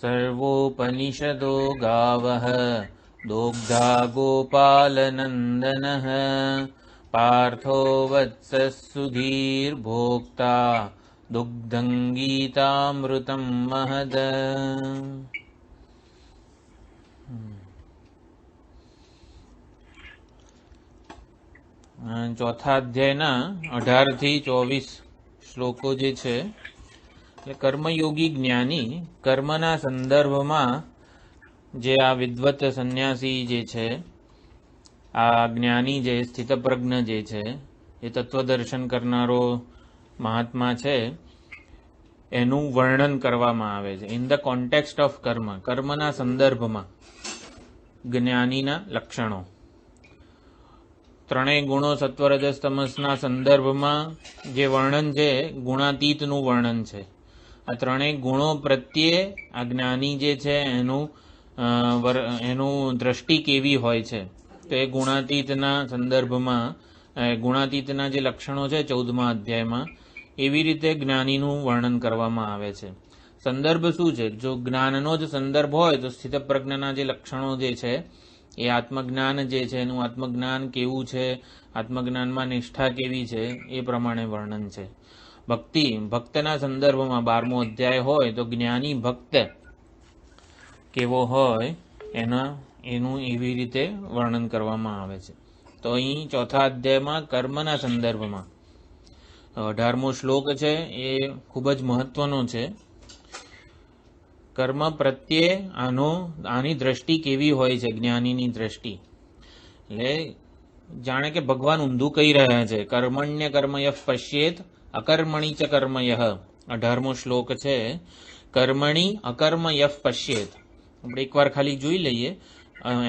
सर्वोपनिषदो गावः दोग्धा गोपालनन्दनः पार्थो वत्सः सुधीर्भोक्ता दुग्धं गीतामृतं महद। ચોથા અધ્યાયના 18 થી 24 શ્લોકો જે છે એટલે કર્મયોગી જ્ઞાની કર્મના સંદર્ભમાં જે આ વિદ્વત સંન્યાસી જે છે, આ જ્ઞાની જે સ્થિતપ્રજ્ઞ જે છે, એ તત્વદર્શન કરનારો મહાત્મા છે, એનું વર્ણન કરવામાં આવે છે ઇન ધ કોન્ટેક્સ્ટ ઓફ કર્મ, કર્મના સંદર્ભમાં જ્ઞાનીના લક્ષણો. ત્રણેય ગુણો સત્વરજસ તમસના સંદર્ભમાં જે વર્ણન છે ગુણાતીતનું વર્ણન છે. આ ત્રણેય ગુણો પ્રત્યે આ જ્ઞાની જે છે એનું દ્રષ્ટિ કેવી હોય છે, તો એ ગુણાતીતના સંદર્ભમાં ગુણાતીતના જે લક્ષણો છે 14મા અધ્યાયમાં એવી રીતે જ્ઞાનીનું વર્ણન કરવામાં આવે છે. સંદર્ભ શું છે? જો જ્ઞાનનો જ સંદર્ભ હોય તો સ્થિતપ્રજ્ઞના જે લક્ષણો જે છે એ આત્મજ્ઞાન જે છે એનું આત્મજ્ઞાન કેવું છે, આત્મજ્ઞાનમાં નિષ્ઠા કેવી છે એ પ્રમાણે વર્ણન છે. ભક્તના સંદર્ભમાં 12મો અધ્યાય હોય તો જ્ઞાની ભક્ત કેવો હોય એનું એવી રીતે વર્ણન કરવામાં આવે છે. તો અહીં ચોથા અધ્યાયમાં કર્મના સંદર્ભમાં 18મો શ્લોક છે એ ખૂબ જ મહત્વનો છે. કર્મ પ્રત્યે આની દ્રષ્ટિ કેવી હોય છે, જ્ઞાનીની દ્રષ્ટિ. એટલે જાણે કે ભગવાન ઊંધું કહી રહ્યા છે, કર્મણ્ય કર્મયઃ પશ્યેત અકર્મણી ચ કર્મયઃ. 18મો શ્લોક છે, કર્મણી અકર્મયઃ પશ્યેત. આપણે એકવાર ખાલી જોઈ લઈએ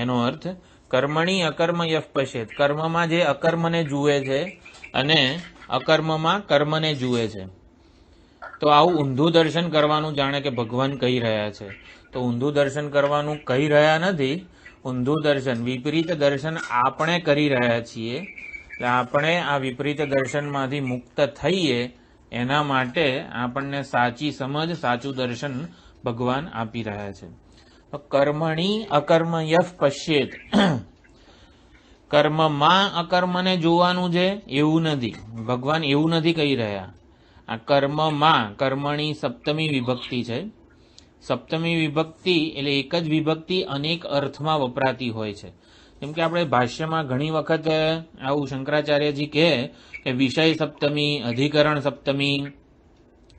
એનો અર્થ. કર્મણી અકર્મયઃ પશ્યેત, કર્મમાં જે અકર્મને જુએ છે અને અકર્મમાં કર્મને જુએ છે. તો આવું ઊંધું દર્શન કરવાનું જાણે કે ભગવાન કહી રહ્યા છે. તો ઊંધું દર્શન કરવાનું કહી રહ્યા નથી, ઊંધું દર્શન, વિપરીત દર્શન આપણે કરી રહ્યા છીએ. એટલે આપણે આ વિપરીત દર્શનમાંથી મુક્ત થઈએ એના માટે આપણને સાચી સમજ, સાચું દર્શન ભગવાન આપી રહ્યા છે. તો કર્મણી અકર્મયઃ પશ્યેત, કર્મમાં અકર્મને જોવાનું છે એવું નથી, ભગવાન એવું નથી કહી રહ્યા. આ કર્મમાં, કર્મણી સપ્તમી વિભક્તિ છે. સપ્તમી વિભક્તિ એટલે એક જ વિભક્તિ અનેક અર્થમાં વપરાતી હોય છે. જેમ કે આપણે ભાષ્યમાં ઘણી વખત આવું શંકરાચાર્યજી કહે કે વિષય સપ્તમી, અધિકરણ સપ્તમી,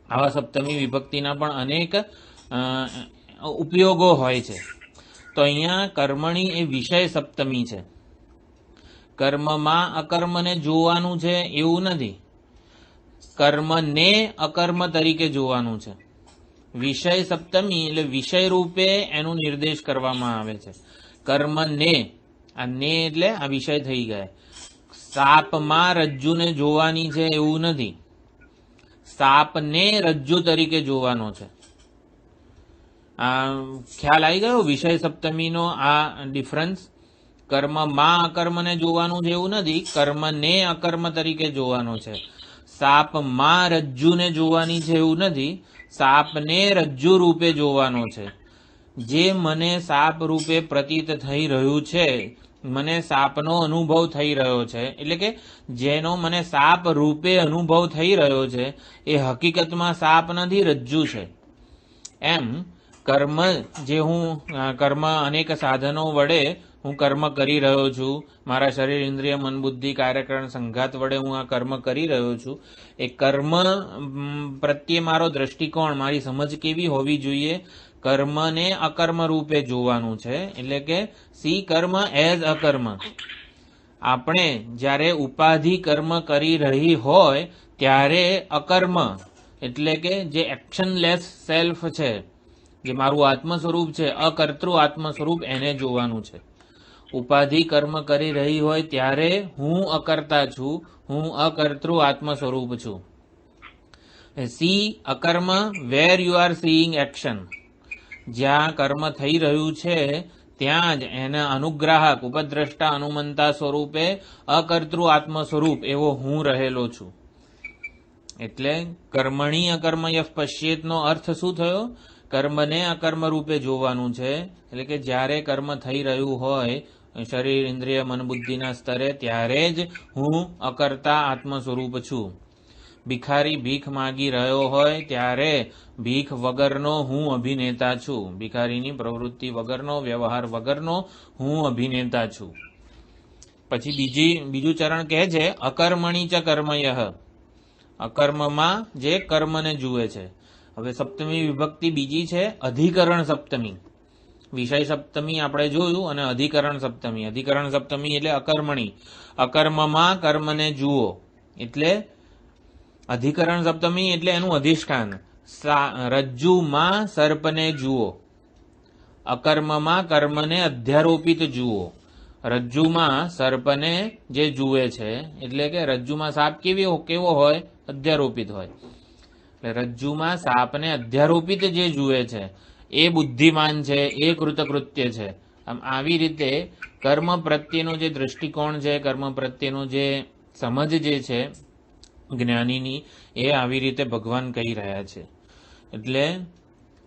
આવા સપ્તમી વિભક્તિના પણ અનેક ઉપયોગો હોય છે. તો અહીંયા કર્મણી એ વિષય સપ્તમી છે. કર્મમાં અકર્મને જોવાનું છે એવું નથી, કર્મને અકર્મ તરીકે જોવાનું છે. વિષય સપ્તમી એટલે વિષય રૂપે એનું નિર્દેશ કરવામાં આવે છે. કર્મને, આ ને એટલે આ વિષય થઈ ગયા. સાપમાં રજ્જુને જોવાની છે એવું નથી, સાપને રજ્જુ તરીકે જોવાનો છે. આ ખ્યાલ આવી ગયો વિષય સપ્તમીનો આ ડિફરન્સ. કર્મમાં અકર્મને જોવાનું છે એવું નથી, કર્મને અકર્મ તરીકે જોવાનો છે. સાપમાં રજ્જુને જોવાની છે એવું નથી, સાપને રજ્જુ રૂપે જોવાનો છે. જે મને સાપ રૂપે પ્રતીત થઈ રહ્યું છે, મને સાપનો અનુભવ થઈ રહ્યો છે, એટલે કે જેનો મને સાપ રૂપે અનુભવ થઈ રહ્યો છે એ હકીકતમાં સાપ નથી, રજ્જુ છે. એમ કર્મ જે હું કર્મ અનેક સાધનો વડે હું કર્મ કરી રહ્યો છું, મારા શરીર, ઇન્દ્રિય, મન, બુદ્ધિ, કાર્યકરણ, સંઘાત વડે હું આ કર્મ કરી રહ્યો છું. એ કર્મ પ્રત્યે મારો દ્રષ્ટિકોણ, મારી સમજ કેવી હોવી જોઈએ? કર્મને અકર્મ રૂપે જોવાનું છે. એટલે કે સી કર્મ એઝ અકર્મ. આપણે જ્યારે ઉપાધિ કર્મ કરી રહી હોય ત્યારે અકર્મ એટલે કે જે એક્શનલેસ સેલ્ફ છે, જે મારું આત્મ સ્વરૂપ છે, અકર્તૃ આત્મ સ્વરૂપ, એને જોવાનું છે. ઉપાધિ કર્મ કરી રહી હોય ત્યારે હું અકર્તા છું, હું અકર્તૃ આત્મ સ્વરૂપ છું. સી અકર્મ where you are seeing action. જ્યાં કર્મ થઈ રહ્યું છે ત્યાં જ એના અનુગ્રાહક, ઉપદ્રષ્ટા, અનુમંતા સ્વરૂપે અકર્તૃ આત્મ સ્વરૂપ એવો હું રહેલો છું. એટલે કર્મણી અકર્મયઃ પશ્યેતનો અર્થ શું થયો? કર્મને અકર્મ રૂપે જોવાનું છે. એટલે કે જ્યારે કર્મ થઈ રહ્યું હોય શરીર, ઇન્દ્રિય, મન, બુદ્ધિના સ્તરે, ત્યારે જ હું અકર્તા આત્મ સ્વરૂપ છું. ભિખારી ભીખ માગી રહ્યો હોય ત્યારે ભીખ વગરનો હું અભિનેતા છું. ભિખારીની પ્રવૃત્તિ વગરનો, વ્યવહાર વગરનો હું અભિનેતા છું. પછી બીજું ચરણ કહે છે અકર્મણી ચ કર્મયઃ, અકર્મમાં જે કર્મને જુએ છે. હવે સપ્તમી વિભક્તિ બીજી છે અધિકરણ સપ્તમી. વિષય સપ્તમી આપણે જોયું અને અધિકરણ સપ્તમી. અધિકરણ સપ્તમી એટલે અકર્મણી, અકર્મમાં કર્મને જુઓ. એટલે અધિકરણ સપ્તમી એટલે એનું અધિષ્ઠાન. રજ્જુમાં સર્પને જુઓ, અકર્મમાં કર્મને અધ્યારોપિત જુઓ. રજ્જુમાં સર્પને જે જુએ છે એટલે કે રજ્જુમાં સાપ કેવો હોય? અધ્યારોપિત હોય. એટલે રજ્જુમાં સાપને અધ્યારોપિત જે જુએ છે એ બુદ્ધિમાન છે, એ કૃતકૃત્ય છે. આમ આવી રીતે કર્મ પ્રત્યેનો જે દૃષ્ટિકોણ છે, કર્મ પ્રત્યેનો જે સમજ જે છે જ્ઞાનીની, એ આવી રીતે ભગવાન કહી રહ્યા છે. એટલે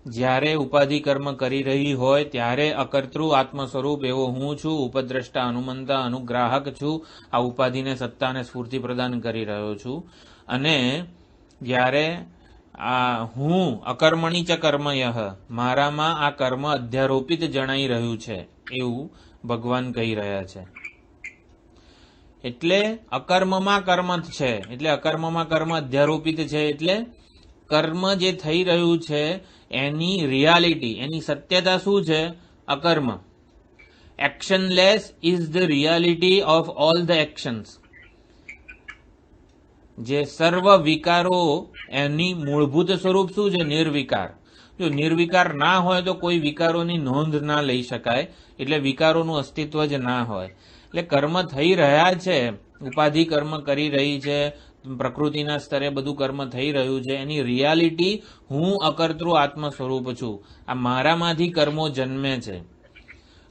જ્યારે ઉપાધિ કર્મ કરી રહી હોય ત્યારે અકર્તૃ આત્મ સ્વરૂપ એવો હું છું, ઉપદ્રષ્ટા, અનુમંતા, અનુગ્રાહક છું. આ ઉપાધિને સત્તા અને સ્ફૂર્તિ પ્રદાન કરી રહ્યો છું. અને જ્યારે આ હું અકર્મણી ચ કર્મયઃ, મારામાં આ કર્મ અધ્યારોપિત જણાઈ રહ્યું છે, એવું ભગવાન કહી રહ્યા છે. એટલે અકર્મમાં કર્મ છે, એટલે અકર્મમાં કર્મ અધ્યારોપિત છે. એટલે કર્મ જે થઈ રહ્યું છે એની રિયાલિટી, એની સત્યતા શું છે? અકર્મ. Actionless is the reality of all the actions. જે સર્વ વિકારો એની મૂળભૂત સ્વરૂપ શું છે? નિર્વિકાર. જો નિર્વિકાર ના હોય તો કોઈ વિકારોની નોંધ ના લઈ શકાય, એટલે વિકારોનું અસ્તિત્વ જ ના હોય. એટલે કર્મ થઈ રહ્યા છે, ઉપાધિ કર્મ કરી રહી છે, પ્રકૃતિના સ્તરે બધું કર્મ થઈ રહ્યું છે, એની રિયાલિટી હું અકર્તૃ આત્મ સ્વરૂપ છું. આ મારામાંથી કર્મો જન્મે છે.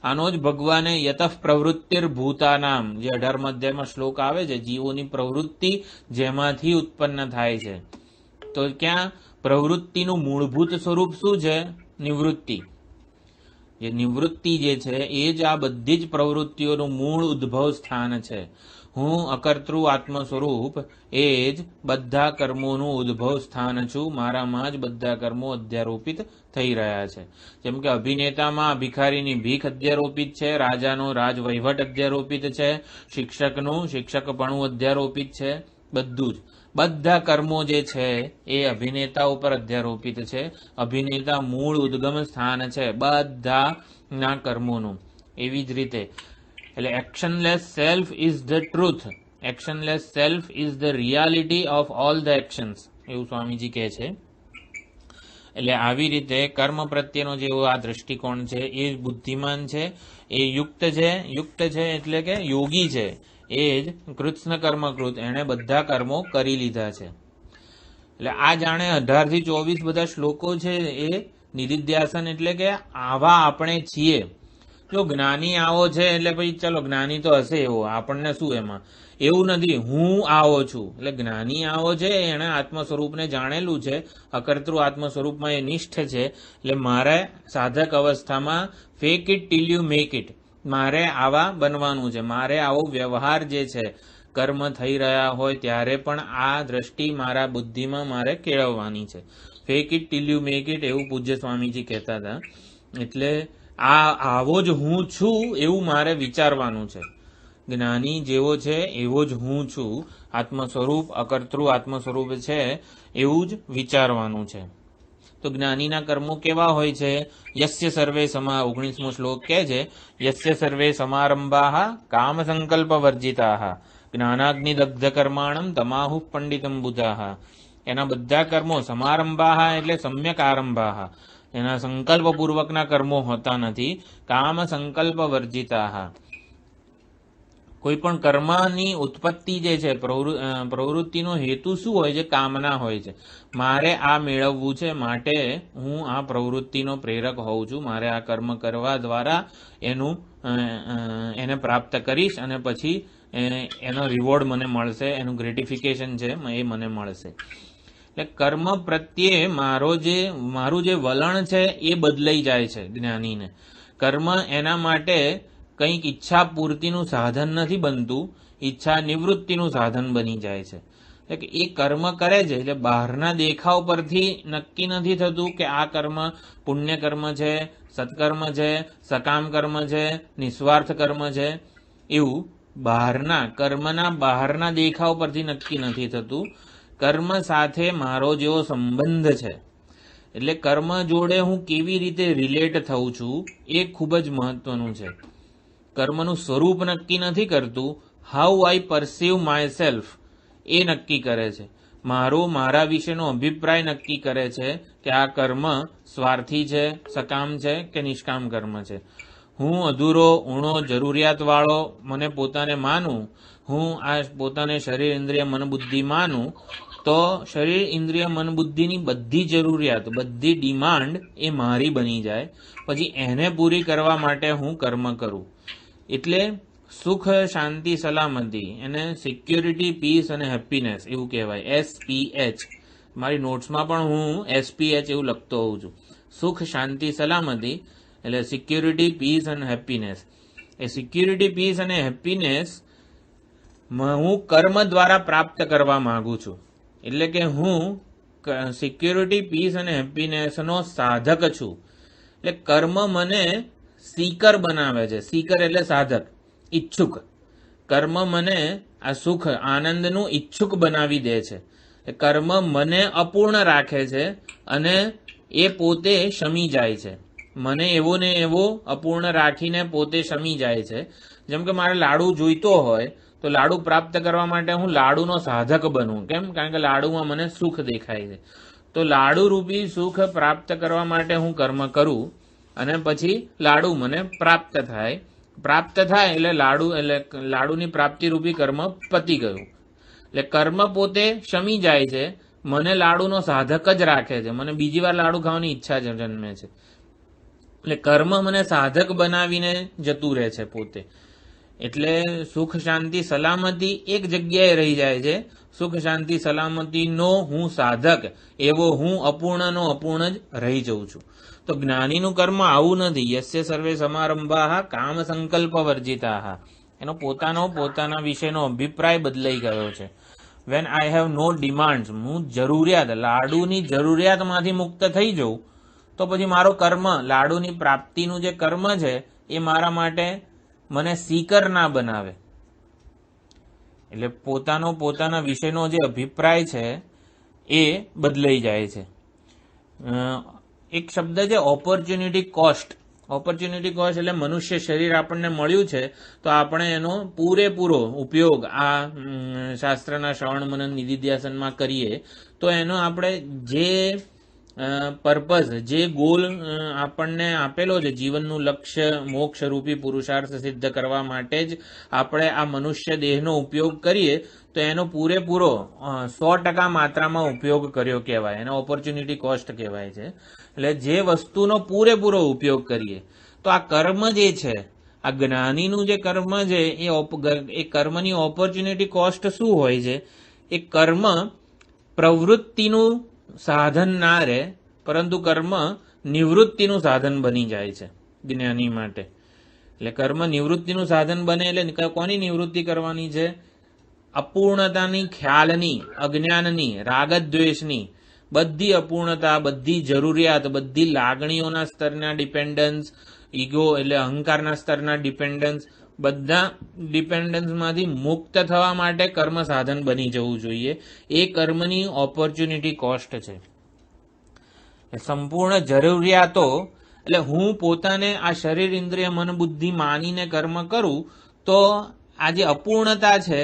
આનો જ ભગવાને યતઃ પ્રવૃત્તિર ભૂતાનામ, જે 18મા અધ્યાયમાં શ્લોક આવે છે, જીવોની પ્રવૃત્તિ જેમાંથી ઉત્પન્ન થાય છે. તો ક્યાં પ્રવૃત્તિનું મૂળભૂત સ્વરૂપ શું છે? નિવૃત્તિ. જે નિવૃત્તિ જે છે એ જ આ બધી જ પ્રવૃત્તિઓનું મૂળ ઉદ્ભવ સ્થાન છે. હું અકર્તૃ આત્મ સ્વરૂપ એ જ બધા કર્મોનું ઉદ્ભવ સ્થાન છું. મારામાં જ બધા કર્મો અધ્યારોપિત થઈ રહ્યા છે. જેમ કે અભિનેતામાં ભિખારીની ભીખ અધ્યારોપિત છે, રાજાનો રાજ વહીવટ અધ્યારોપિત છે, શિક્ષકનું શિક્ષકપણું અધ્યારોપિત છે. બધું જ બધા કર્મો જે છે એ અભિનેતા ઉપર અધ્યારોપિત છે. અભિનેતા મૂળ ઉદ્ગમ સ્થાન છે બધાના કર્મોનું. એવી જ રીતે એટલે actionless self is the truth, actionless self is the reality of all the actions, એવું સ્વામીજી કહે છે. એટલે આવી રીતે કર્મ પ્રત્યેનો જેવો આ દ્રષ્ટિકોણ છે એ બુદ્ધિમાન છે, એ યુક્ત છે. યુક્ત છે એટલે કે યોગી છે. એ જ કૃત્સ્ન કર્મકૃત, એણે બધા કર્મો કરી લીધા છે. એટલે આ જાણે 18 થી 24 બધા શ્લોકો છે એ નિધિધ્યાસન એટલે કે આવા આપણે છીએ. જો જ્ઞાની આવો છે એટલે ભાઈ ચલો જ્ઞાની તો હશે એવો, આપણને શું એમાં, એવું નથી. હું આવો છું એટલે જ્ઞાની આવો છે, એણે આત્મ સ્વરૂપને જાણેલું છે, અકર્તૃ આત્મ સ્વરૂપમાં એ નિષ્ઠ છે. એટલે મારે સાધક અવસ્થામાં fake it till you make it, મારે આવા બનવાનું છે. મારે આવો વ્યવહાર જે છે કર્મ થઈ રહ્યા હોય ત્યારે પણ આ દ્રષ્ટિ મારા બુદ્ધિમાં મારે કેળવવાની છે. Fake it till you make it, એવું પૂજ્ય સ્વામીજી કહેતા હતા. એટલે આવો જ હું છું એવું મારે વિચારવાનું છે. જ્ઞાની જેવો છે એવો જ હું છું, આત્મ સ્વરૂપ અકર્તૃ આત્મ સ્વરૂપ છે એવું જ વિચારવાનું છે. તો જ્ઞાનીના કર્મો કેવા હોય છે? યસ્ય સર્વે 19મો શ્લોક કહે છે, યસ્ય સર્વે સમારંભાઃ કામ સંકલ્પ વર્જિતાઃ જ્ઞાનાગ્નિ દગ્ધ કર્માણમ તમાહુ પંડિતમ બુધાઃ. એના બધા કર્મો સમારંભાઃ એટલે સમ્યક આરંભાઃ, એના સંકલ્પપૂર્વકના કર્મો હોતા નથી. કામ સંકલ્પ વર્જિતાઃ, કોઈ પણ કર્મની ઉત્પત્તિ જે છે, પ્રવૃત્તિનો હેતુ શું હોય છે? કામના હોય છે. મારે આ મેળવવું છે માટે હું આ પ્રવૃત્તિનો પ્રેરક હોઉં છું. મારે આ કર્મ કરવા દ્વારા એને પ્રાપ્ત કરીશ અને પછી એનો રિવોર્ડ મને મળશે, એનું ગ્રેટિફિકેશન છે એ મને મળશે. એટલે કર્મ પ્રત્યે મારું જે વલણ છે એ બદલાઈ જાય છે જ્ઞાનીને. કર્મ એના માટે કંઈક ઈચ્છા પૂર્તિનું સાધન નથી બનતું, ઈચ્છા નિવૃત્તિનું સાધન બની જાય છે. એટલે એ કર્મ કરે છે એટલે બહારના દેખાવ પરથી નક્કી નથી થતું કે આ કર્મ પુણ્ય કર્મ છે, સત્કર્મ છે, સકામ કર્મ છે, નિસ્વાર્થ કર્મ છે. એવું કર્મના બહારના દેખાવ પરથી નક્કી નથી થતું. કર્મ સાથે મારો જેવો સંબંધ છે, એટલે કર્મ જોડે હું કેવી રીતે રિલેટ થઉં છું એ ખૂબ જ મહત્વનું છે. કર્મનું સ્વરૂપ નક્કી નથી કરતું, હાઉ આઈ પરસીવ માય સેલ્ફ એ નક્કી કરે છે. મારા વિશેનો અભિપ્રાય નક્કી કરે છે કે આ કર્મ સ્વાર્થી છે, સકામ છે કે નિષ્કામ કર્મ છે. હું અધૂરો, ઊણો, જરૂરિયાતવાળો મને પોતાને માનું, હું આ પોતાને શરીર, ઇન્દ્રિય, મન, બુદ્ધિ માનું, તો શરીર, ઇન્દ્રિય, મન, બુદ્ધિની બધી જરૂરિયાત, બધી ડિમાન્ડ એ મારી બની જાય. પછી એને પૂરી કરવા માટે હું કર્મ કરું. એટલે સુખ, શાંતિ, સલામતી, એને સિક્યોરિટી, પીસ અને હેપીનેસ એવું કહેવાય, SPH. મારી નોટ્સમાં પણ હું SPH એવું લખતો હોઉં છું. સુખ, શાંતિ, સલામતી એટલે સિક્યોરિટી, પીસ અને હેપીનેસ. એ સિક્યોરિટી, પીસ અને હેપીનેસ હું કર્મ દ્વારા પ્રાપ્ત કરવા માંગુ છું. એટલે કે હું સિક્યોરિટી, પીસ અને હેપીનેસનો સાધક છું. એટલે કર્મ મને સીકર બનાવે છે. સીકર એટલે સાધક, ઈચ્છુક. કર્મ મને આ સુખ, આનંદનું ઈચ્છુક બનાવી દે છે. કર્મ મને અપૂર્ણ રાખે છે અને એ પોતે શમી જાય છે. મને એવો ને એવો અપૂર્ણ રાખીને પોતે શમી જાય છે. જેમ કે મારે લાડુ જોઈતો હોય તો લાડુ પ્રાપ્ત કરવા માટે હું લાડુનો સાધક બનું. કેમ? કારણ કે લાડુમાં મને સુખ દેખાય છે. તો લાડુ રૂપી સુખ પ્રાપ્ત કરવા માટે હું કર્મ કરું અને પછી લાડુ મને પ્રાપ્ત થાય. એટલે લાડુની પ્રાપ્તિ રૂપી કર્મ પતી ગયું. એટલે કર્મ પોતે શમી જાય છે, મને લાડુનો સાધક જ રાખે છે, મને બીજી વાર લાડુ ખાવાની ઈચ્છા જન્મે છે. એટલે કર્મ મને સાધક બનાવીને જતું રહે છે પોતે. એટલે સુખ, શાંતિ, સલામતી એક જગ્યાએ રહી જાય છે. સુખ, શાંતિ, સલામતીનો હું સાધક, એવો હું અપૂર્ણનો અપૂર્ણ જ રહી જઉં છું. તો જ્ઞાનીનું કર્મ આવું નથી. યસ્ય સર્વે સમારંભાઃ કામ સંકલ્પ વર્જિતાઃ. એનો પોતાના વિશેનો અભિપ્રાય બદલાઈ ગયો છે. When I have no demands, હું લાડુની જરૂરિયાતમાંથી મુક્ત થઈ જાઉં તો પછી મારો કર્મ, લાડુની પ્રાપ્તિનું જે કર્મ છે એ મારા માટે મને સીકર ના બનાવે. એટલે પોતાના વિશેનો જે અભિપ્રાય છે એ બદલાઈ જાય છે. એક શબ્દ છે ઓપોર્ચ્યુનિટી કોસ્ટ. ઓપોર્ચ્યુનિટી કોસ્ટ એટલે મનુષ્ય શરીર આપણને મળ્યું છે તો આપણે એનો પૂરેપૂરો ઉપયોગ આ શાસ્ત્રના શ્રવણ, મનન, નિધિધ્યાસનમાં કરીએ તો એનો આપણે જે પર્પઝ, જે ગોલ આપણને આપેલો છે, જીવનનું લક્ષ્ય મોક્ષ રૂપી પુરુષાર્થ સિદ્ધ કરવા માટે જ આપણે આ મનુષ્ય દેહનો ઉપયોગ કરીએ તો એનો પૂરેપૂરો 100% માત્રામાં ઉપયોગ કર્યો કહેવાય. એને ઓપોર્ચ્યુનિટી કોસ્ટ કહેવાય છે. એટલે જે વસ્તુનો પૂરેપૂરો ઉપયોગ કરીએ તો આ કર્મ જે છે, આ જ્ઞાનીનું જે કર્મ છે એ કર્મની ઓપોર્ચ્યુનિટી કોસ્ટ શું હોય છે? એ કર્મ પ્રવૃત્તિનું સાધન ના રહે, પરંતુ કર્મ નિવૃત્તિનું સાધન બની જાય છે જ્ઞાની માટે. એટલે કર્મ નિવૃત્તિનું સાધન બને એટલે કોની નિવૃત્તિ કરવાની છે? અપૂર્ણતાની, ખ્યાલની, અજ્ઞાનની, રાગદ્વેષની બધી અપૂર્ણતા, બધી જરૂરિયાત, બધી લાગણીઓના સ્તરના ડિપેન્ડન્સ, ઈગો એટલે અહંકારના સ્તરના ડિપેન્ડન્સ, બધા ડિપેન્ડન્સમાંથી મુક્ત થવા માટે કર્મ સાધન બની જવું જોઈએ. એ કર્મની ઓપોર્ચ્યુનિટી કોસ્ટ છે. સંપૂર્ણ જરૂરિયાતો એટલે હું પોતાને આ શરીર, ઇન્દ્રિય, મન, બુદ્ધિ માનીને કર્મ કરું તો આ જે અપૂર્ણતા છે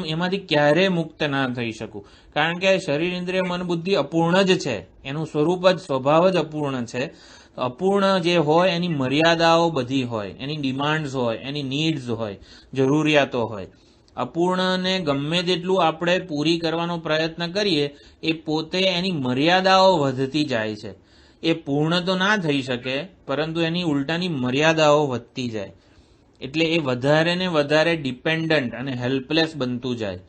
એમાંથી ક્યારેય મુક્ત ના થઈ શકું. કારણ કે શરીર, ઇન્દ્રિય, મન, બુદ્ધિ અપૂર્ણ જ છે. એનું સ્વરૂપ જ, સ્વભાવ જ અપૂર્ણ છે. અપૂર્ણ જે હોય એની મર્યાદાઓ બધી હોય, એની ડિમાન્ડ્સ હોય, એની નીડ્સ હોય, જરૂરિયાતો હોય. અપૂર્ણને ગમે તેટલું આપણે પૂરી કરવાનો પ્રયત્ન કરીએ એ પોતે એની મર્યાદાઓ વધતી જાય છે. એ પૂર્ણ તો ના થઈ શકે પરંતુ એની ઉલટાની મર્યાદાઓ વધતી જાય. એટલે એ વધારે ને વધારે ડિપેન્ડન્ટ અને હેલ્પલેસ બનતું જાય.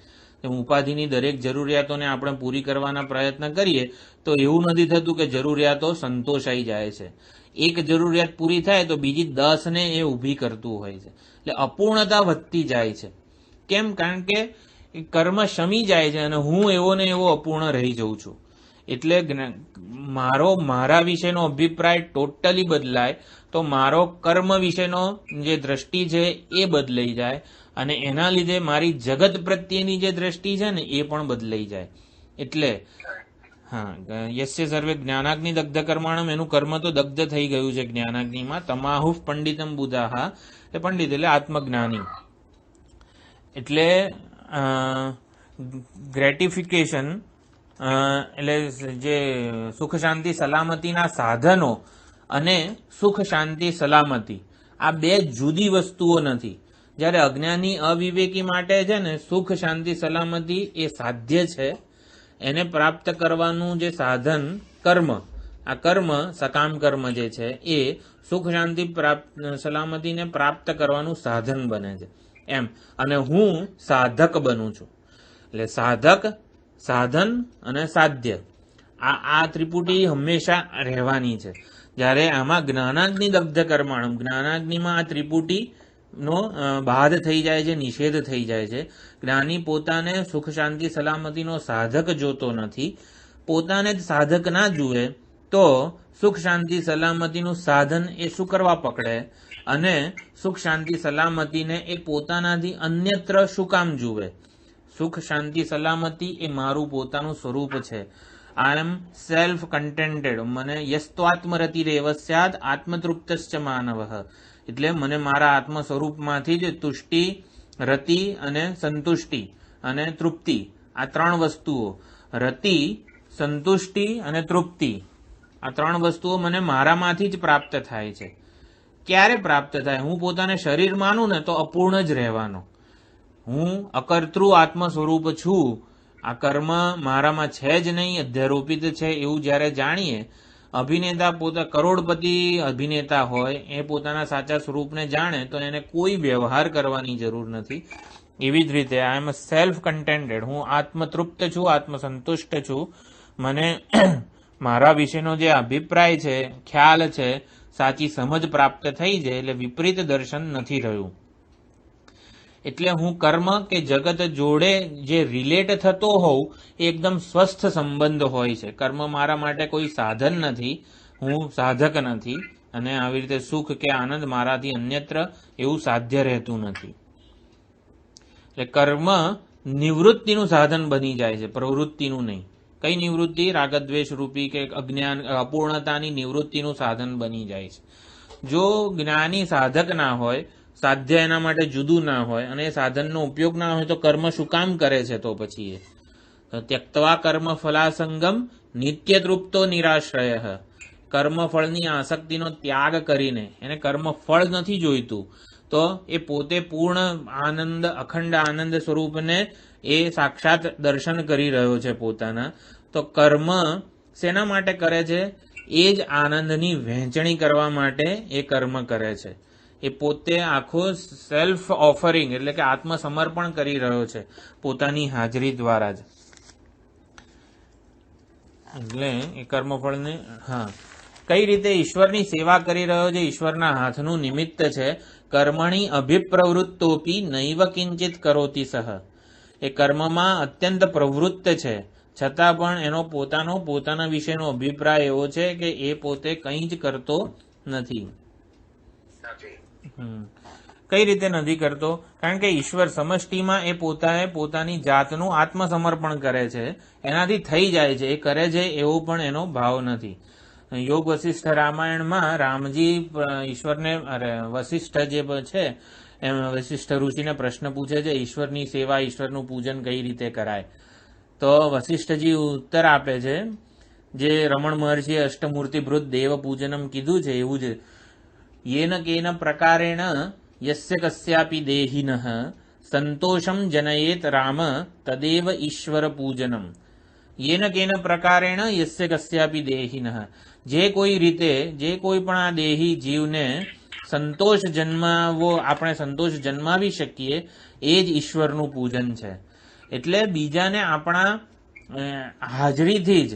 ઉપાધિની દરેક જરૂરિયાતોને આપણે પૂરી કરવાના પ્રયત્ન કરીએ તો એવું નથી થતું કે જરૂરિયાતો સંતોષાઈ જાય છે. એક જરૂરિયાત પૂરી થાય તો બીજી 10 ને એ ઊભી કરતું હોય છે. એટલે અપૂર્ણતા વધતી જાય છે. કેમ? કારણ કે કર્મ શમી જાય છે અને હું એવો ને એવો અપૂર્ણ રહી જઉં છું. એટલે મારા વિશેનો અભિપ્રાય ટોટલી બદલાય તો મારો કર્મ વિશેનો જે દ્રષ્ટિ છે એ બદલાઈ જાય અને એના લીધે મારી જગત પ્રત્યેની જે દ્રષ્ટિ છે ને એ પણ બદલાઈ જાય. એટલે હા, યસ્ય સર્વે જ્ઞાનાગ્નિ દગ્ધ કર્માણમ, એનું કર્મ તો દગ્ધ થઈ ગયું છે જ્ઞાનાગ્નિમાં. તમાહુ પંડિતમ બુધાહા, એ પંડિત એટલે આત્મજ્ઞાની. એટલે ગ્રેટિફિકેશન એટલે જે સુખ શાંતિ સલામતીના સાધનો અને સુખ શાંતિ સલામતી આ બે જુદી વસ્તુઓ નથી. જ્યારે અજ્ઞાની અવિવેકી માટે છે ને સુખ શાંતિ સલામતી એ સાધ્ય છે. એને પ્રાપ્ત કરવાનું જે સાધન કર્મ, આ કર્મ સકામ કર્મ જે છે એ સુખ શાંતિ સલામતીને પ્રાપ્ત કરવાનું સાધન બને છે એમ. અને હું સાધક બનું છું. એટલે સાધક, સાધન અને સાધ્ય આ ત્રિપુટી હંમેશા રહેવાની છે. જ્યારે આમાં જ્ઞાનાગ્નિ દગ્ધ કર્માણમ, જ્ઞાનાગ્નિમાં આ ત્રિપુટી નો બાદ થઈ જાય છે, નિષેધ થઈ જાય છે. જ્ઞાની પોતાને સુખ શાંતિ સલામતીનો સાધક જોતો નથી. પોતાને જ સાધક ના જુએ તો સુખ શાંતિ સલામતીનું સાધન એ શું કરવા પકડે અને સુખ શાંતિ સલામતીને એ પોતાનાથી અન્યત્ર શું કામ જુએ? સુખ શાંતિ સલામતી એ મારું પોતાનું સ્વરૂપ છે. આઈ એમ સેલ્ફ કન્ટેન્ટેડ. મને યસ્ત્વાત્મરતિરેવ સ્યાદ આત્મતૃપ્તશ્ચ માનવ. એટલે મને મારા આત્મ સ્વરૂપમાંથી જ તુષ્ટિ, રતિ અને સંતુષ્ટિ અને તૃપ્તિ, આ 3 વસ્તુઓ, રતિ, સંતુષ્ટિ અને તૃપ્તિ, આ 3 વસ્તુઓ મને મારામાંથી જ પ્રાપ્ત થાય છે. ક્યારે પ્રાપ્ત થાય? હું પોતાને શરીર માનું ને તો અપૂર્ણ જ રહેવાનો. હું અકર્તૃ આત્મ સ્વરૂપ છું. આ કર્મ મારામાં છે જ નહીં, અધ્યારોપિત છે એવું જ્યારે જાણીએ, અભિનેતા કરોડપતિ અભિનેતા હોય એ પોતાના સાચા સ્વરૂપને જાણે તો એને કોઈ વ્યવહાર કરવાની જરૂર નથી. એવી જ રીતે આઈ એમ સેલ્ફ કન્ટેન્ટેડ, હું આત્મતૃપ્ત છું, આત્મસંતુષ્ટ છું. મને મારા વિશેનો જે અભિપ્રાય છે, ખ્યાલ છે, સાચી સમજ પ્રાપ્ત થઈ જાય એટલે વિપરીત દર્શન નથી રહ્યું. એટલે હું કર્મ કે જગત જોડે જે રિલેટ થતો હોઉં એ એકદમ સ્વસ્થ સંબંધ હોય છે. કર્મ મારા માટે કોઈ સાધન નથી, હું સાધક નથી અને આવી રીતે સુખ કે આનંદ મારાથી અન્યત્ર એવું સાધ્ય રહેતું નથી. એટલે કર્મ નિવૃત્તિનું સાધન બની જાય છે, પ્રવૃત્તિનું નહીં. કઈ નિવૃત્તિ? રાગદ્વેષ રૂપી કે અજ્ઞાન અપૂર્ણતાની નિવૃત્તિનું સાધન બની જાય છે. જો જ્ઞાની સાધક ના હોય, સાધ્ય એના માટે જુદું ના હોય અને એ સાધનનો ઉપયોગ ના હોય તો કર્મ શું કામ કરે છે? તો પછી એ ત્યક્તવા કર્મ ફલાસંગમ નિત્ય તૃપ્તો નિરાશ્રય. કર્મફળની આસક્તિનો ત્યાગ કરીને, એને કર્મફળ નથી જોઈતું, તો એ પોતે પૂર્ણ આનંદ, અખંડ આનંદ સ્વરૂપને એ સાક્ષાત દર્શન કરી રહ્યો છે પોતાના. તો કર્મ શેના માટે કરે છે? એ જ આનંદની વહેંચણી કરવા માટે એ કર્મ કરે છે. એ પોતે આખો સેલ્ફ ઓફરિંગ એટલે કે આત્મસમર્પણ કરી રહ્યો છે પોતાની હાજરી દ્વારા જ. એટલે એ કર્મફળને કઈ રીતે ઈશ્વરની સેવા કરી રહ્યો છે, ઈશ્વરના હાથનું નિમિત્ત છે. કર્મણી અભિપ્રવૃત્તોપી નૈવ કિંચિત કરોતિ સહ. એ કર્મમાં અત્યંત પ્રવૃત્ત છે છતાં પણ એનો પોતાના વિશેનો અભિપ્રાય એવો છે કે એ પોતે કંઈ જ કરતો નથી. કઈ રીતે નથી કરતો? કારણ કે ઈશ્વર સમષ્ટિમાં એ પોતાની જાતનું આત્મસમર્પણ કરે છે, એનાથી થઈ જાય છે. એ કરે છે એવો પણ એનો ભાવ નથી. યોગ વશિષ્ઠ રામાયણમાં રામજી ઈશ્વરને વશિષ્ઠ જે છે એમ વશિષ્ઠ ઋષિને પ્રશ્ન પૂછે છે ઈશ્વરની સેવા, ઈશ્વરનું પૂજન કઈ રીતે કરાય? તો વશિષ્ઠજી ઉત્તર આપે છે જે રમણ મહર્ષિએ અષ્ટમૂર્તિભૃત દેવ પૂજનમ કીધું છે એવું જ. येन केन प्रकारेण यस्य कस्यापि देहिनः संतोषं जनयेत राम तदेव ईश्वर पूजनम. येन केन प्रकारेण यस्य कस्यापि देहिनः, જે કોઈ રીતે, જે કોઈ પણ આ દેહી જીવને સંતોષ જન્માવો, આપણે સંતોષ જન્માવી શકીએ એ જ ઈશ્વરનું પૂજન છે. એટલે બીજાને આપણા હાજરીથી જ